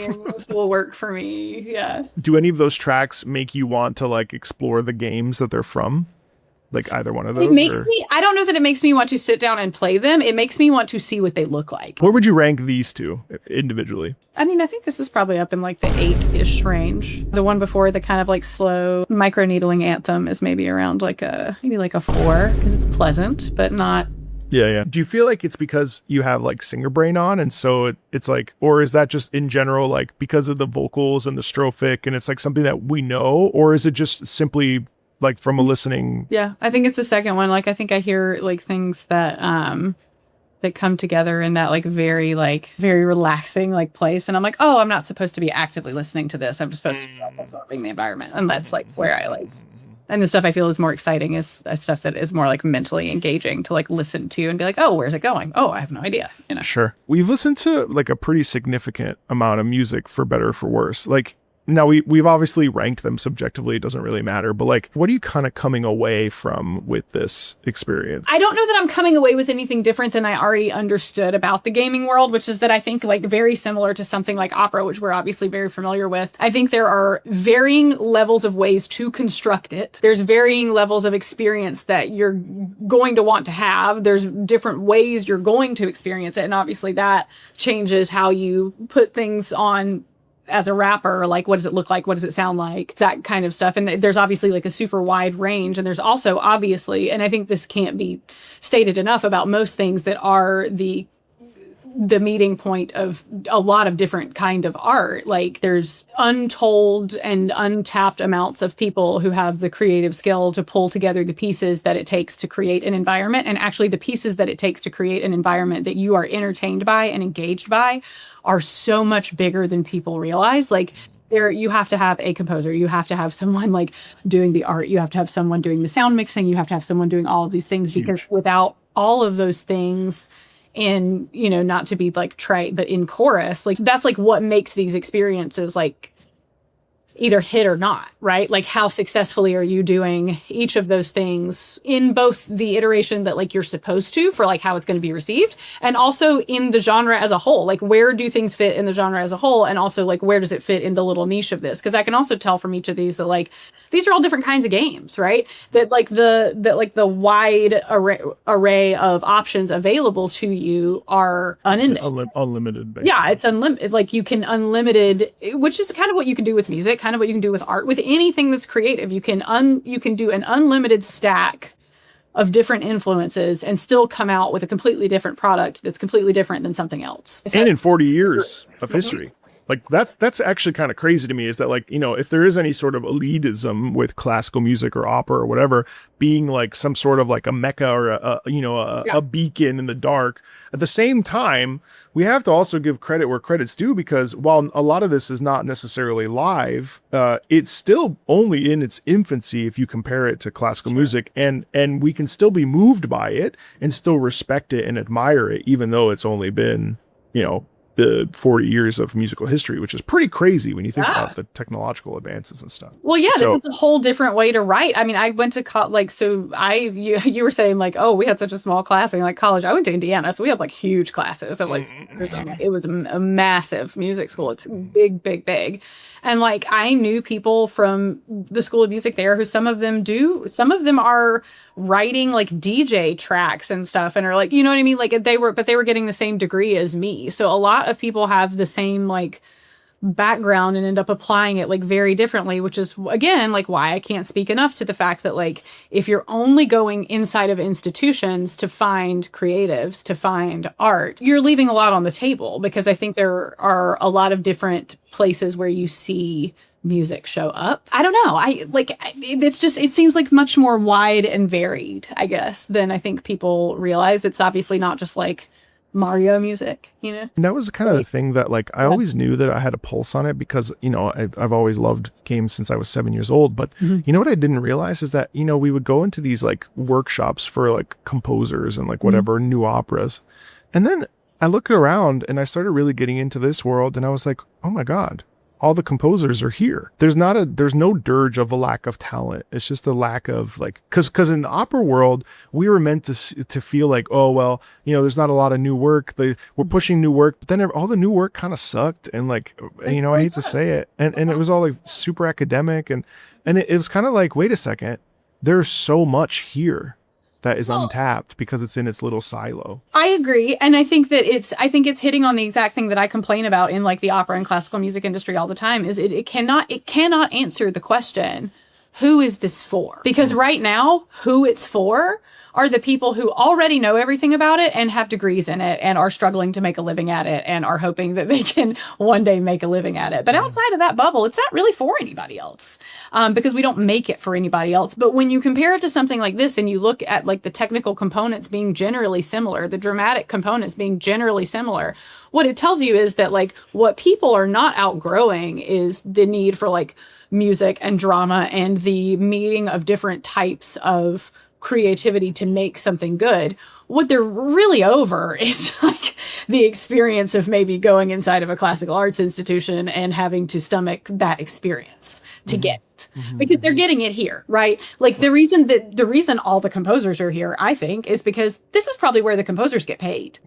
will work for me. Yeah. Do any of those tracks make you want to like explore the games that they're from? Like either one of those? It makes me, I don't know that it makes me want to sit down and play them. It makes me want to see what they look like. Where would you rank these two individually? I mean, I think this is probably up in like the 8-ish range. The one before, the kind of like slow micro needling anthem, is maybe around like maybe like a 4, because it's pleasant, but not. Yeah. Do you feel like it's because you have like singer brain on, and so it's like, or is that just in general, like because of the vocals and the strophic, and it's like something that we know, or is it just simply like from a listening? Yeah, I think it's the second one. Like I think I hear like things that that come together in that like very relaxing like place, and I'm like, oh, I'm not supposed to be actively listening to this. I'm just supposed to be absorbing the environment, and that's like where I like. And the stuff I feel is more exciting is stuff that is more like mentally engaging to like listen to and be like, oh, where's it going? Oh, I have no idea. You know? Sure. We've listened to like a pretty significant amount of music, for better or for worse. Like now we've obviously ranked them subjectively. It doesn't really matter. But like, what are you kind of coming away from with this experience? I don't know that I'm coming away with anything different than I already understood about the gaming world, which is that I think like very similar to something like opera, which we're obviously very familiar with. I think there are varying levels of ways to construct it. There's varying levels of experience that you're going to want to have. There's different ways you're going to experience it. And obviously that changes how you put things on as a rapper. Like, what does it look like? What does it sound like? That kind of stuff. And there's obviously like a super wide range. And there's also obviously, and I think this can't be stated enough about most things that are the meeting point of a lot of different kind of art. Like there's untold and untapped amounts of people who have the creative skill to pull together the pieces that it takes to create an environment. And actually the pieces that it takes to create an environment that you are entertained by and engaged by are so much bigger than people realize. Like you have to have a composer, you have to have someone like doing the art, you have to have someone doing the sound mixing, you have to have someone doing all of these things. Huge. Because without all of those things, and you know, not to be like trite, but in chorus, like that's like what makes these experiences like either hit or not, right? Like how successfully are you doing each of those things in both the iteration that like you're supposed to for like how it's going to be received, and also in the genre as a whole. Like where do things fit in the genre as a whole, and also like where does it fit in the little niche of this? Because I can also tell from each of these that like these are all different kinds of games, right? That like the wide array of options available to you are unending. Unlimited. Basically. Yeah, it's unlimited. Like you can unlimited, which is kind of what you can do with music, kind of what you can do with art, with anything that's creative. You can do an unlimited stack of different influences and still come out with a completely different product that's completely different than something else. And in 40 years of history. Like that's actually kind of crazy to me, is that, like, you know, if there is any sort of elitism with classical music or opera or whatever being like some sort of like a mecca or a beacon in the dark, at the same time, we have to also give credit where credit's due, because while a lot of this is not necessarily live, it's still only in its infancy if you compare it to classical music, and we can still be moved by it and still respect it and admire it, even though it's only been, you know, the 40 years of musical history, which is pretty crazy when you think about the technological advances and stuff. Well, yeah, so, it's a whole different way to write. I mean, I went to you were saying like, oh, we had such a small class in like college. I went to Indiana, so we had like huge classes. It was a massive music school. It's big, big, big. And like, I knew people from the School of Music there who some of them are writing like DJ tracks and stuff, and are like, you know what I mean? Like they were getting the same degree as me. So a lot of people have the same like background and end up applying it like very differently, which is again like why I can't speak enough to the fact that like if you're only going inside of institutions to find creatives, to find art, you're leaving a lot on the table, because I think there are a lot of different places where you see music show up. I don't know. It seems like much more wide and varied, I guess, than I think people realize. It's obviously not just like Mario music, you know? And that was kind of the thing that like I always knew that I had a pulse on it, because, you know, I've always loved games since I was 7 years old. But you know what I didn't realize is that, you know, we would go into these like workshops for like composers and like whatever new operas. And then I looked around and I started really getting into this world, and I was like, oh my God, all the composers are here. There's no dirge of a lack of talent. It's just a lack of like, cause in the opera world, we were meant to feel like, oh, well, you know, there's not a lot of new work. We're pushing new work, but then all the new work kind of sucked. And like, you know, I hate to say it. And it was all like super academic. And it was kind of like, wait a second, there's so much here that is untapped because it's in its little silo. I agree. And I think it's hitting on the exact thing that I complain about in like the opera and classical music industry all the time, is it cannot answer the question, who is this for? Because right now, who it's for are the people who already know everything about it and have degrees in it and are struggling to make a living at it and are hoping that they can one day make a living at it. But outside of that bubble, it's not really for anybody else, because we don't make it for anybody else. But when you compare it to something like this and you look at like the technical components being generally similar, the dramatic components being generally similar, what it tells you is that like what people are not outgrowing is the need for like music and drama and the meeting of different types of creativity to make something good. What they're really over is like the experience of maybe going inside of a classical arts institution and having to stomach that experience to get it. Because they're getting it here, right? Like the reason all the composers are here, I think, is because this is probably where the composers get paid.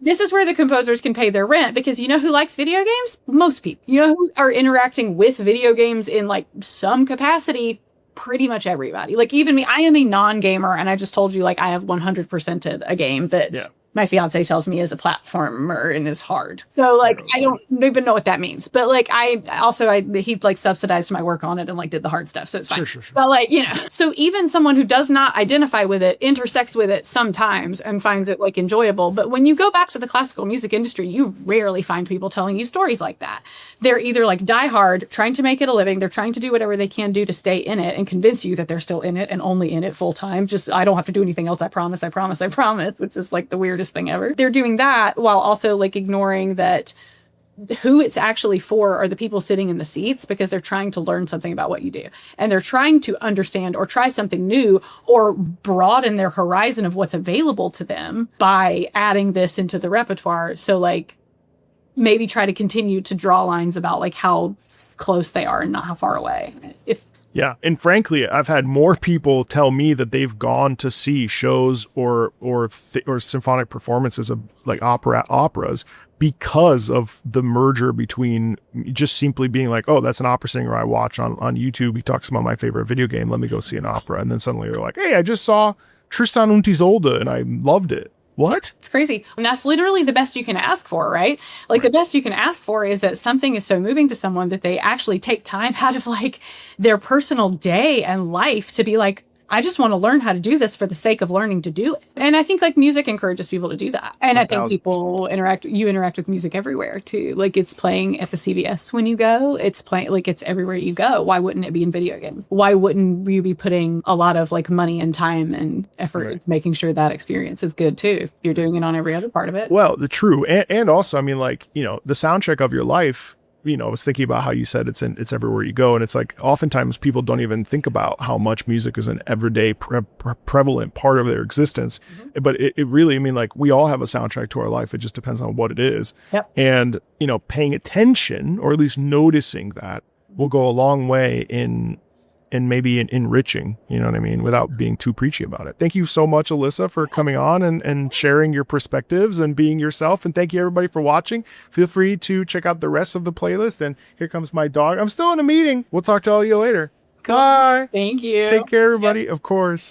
This is where the composers can pay their rent, because you know who likes video games? Most people. You know who are interacting with video games in like some capacity? Pretty much everybody. Like even me, I am a non-gamer, and I just told you like I have 100%ed a game that my fiance tells me is a platformer and is hard. So like I don't even know what that means. But like he like subsidized my work on it and like did the hard stuff. So it's fine. Sure. But like, you know, so even someone who does not identify with it intersects with it sometimes and finds it like enjoyable. But when you go back to the classical music industry, you rarely find people telling you stories like that. They're either like diehard, trying to make it a living. They're trying to do whatever they can do to stay in it and convince you that they're still in it and only in it full time. Just, I don't have to do anything else. I promise, which is like the weirdest thing ever. They're doing that while also like ignoring that who it's actually for are the people sitting in the seats, because they're trying to learn something about what you do. And they're trying to understand or try something new or broaden their horizon of what's available to them by adding this into the repertoire. So like maybe try to continue to draw lines about like how close they are and not how far away. Yeah, and frankly, I've had more people tell me that they've gone to see shows or symphonic performances of like operas because of the merger between just simply being like, oh, that's an opera singer I watch on YouTube. He talks about my favorite video game. Let me go see an opera. And then suddenly they're like, hey, I just saw Tristan und Isolde and I loved it. What? It's crazy. And that's literally the best you can ask for, right? Like the best you can ask for is that something is so moving to someone that they actually take time out of like their personal day and life to be like, I just want to learn how to do this for the sake of learning to do it. And I think like music encourages people to do that. And I think people interact with music everywhere too. Like it's playing at the CVS when you go, it's playing, like it's everywhere you go. Why wouldn't it be in video games? Why wouldn't you be putting a lot of like money and time and effort making sure that experience is good too? If you're doing it on every other part of it. Well, the true. And also, I mean, like, you know, the soundtrack of your life, you know, I was thinking about how you said it's everywhere you go. And it's like, oftentimes people don't even think about how much music is an everyday prevalent part of their existence. But it really, I mean, like we all have a soundtrack to our life. It just depends on what it is. Yep. And, you know, paying attention or at least noticing that will go a long way in maybe in enriching, you know what I mean, without being too preachy about it. Thank you so much, Alyssa, for coming on and sharing your perspectives and being yourself. And thank you everybody for watching. Feel free to check out the rest of the playlist. And here comes my dog. I'm still in a meeting. We'll talk to all of you later. Cool. Bye. Thank you. Take care, everybody. Of course.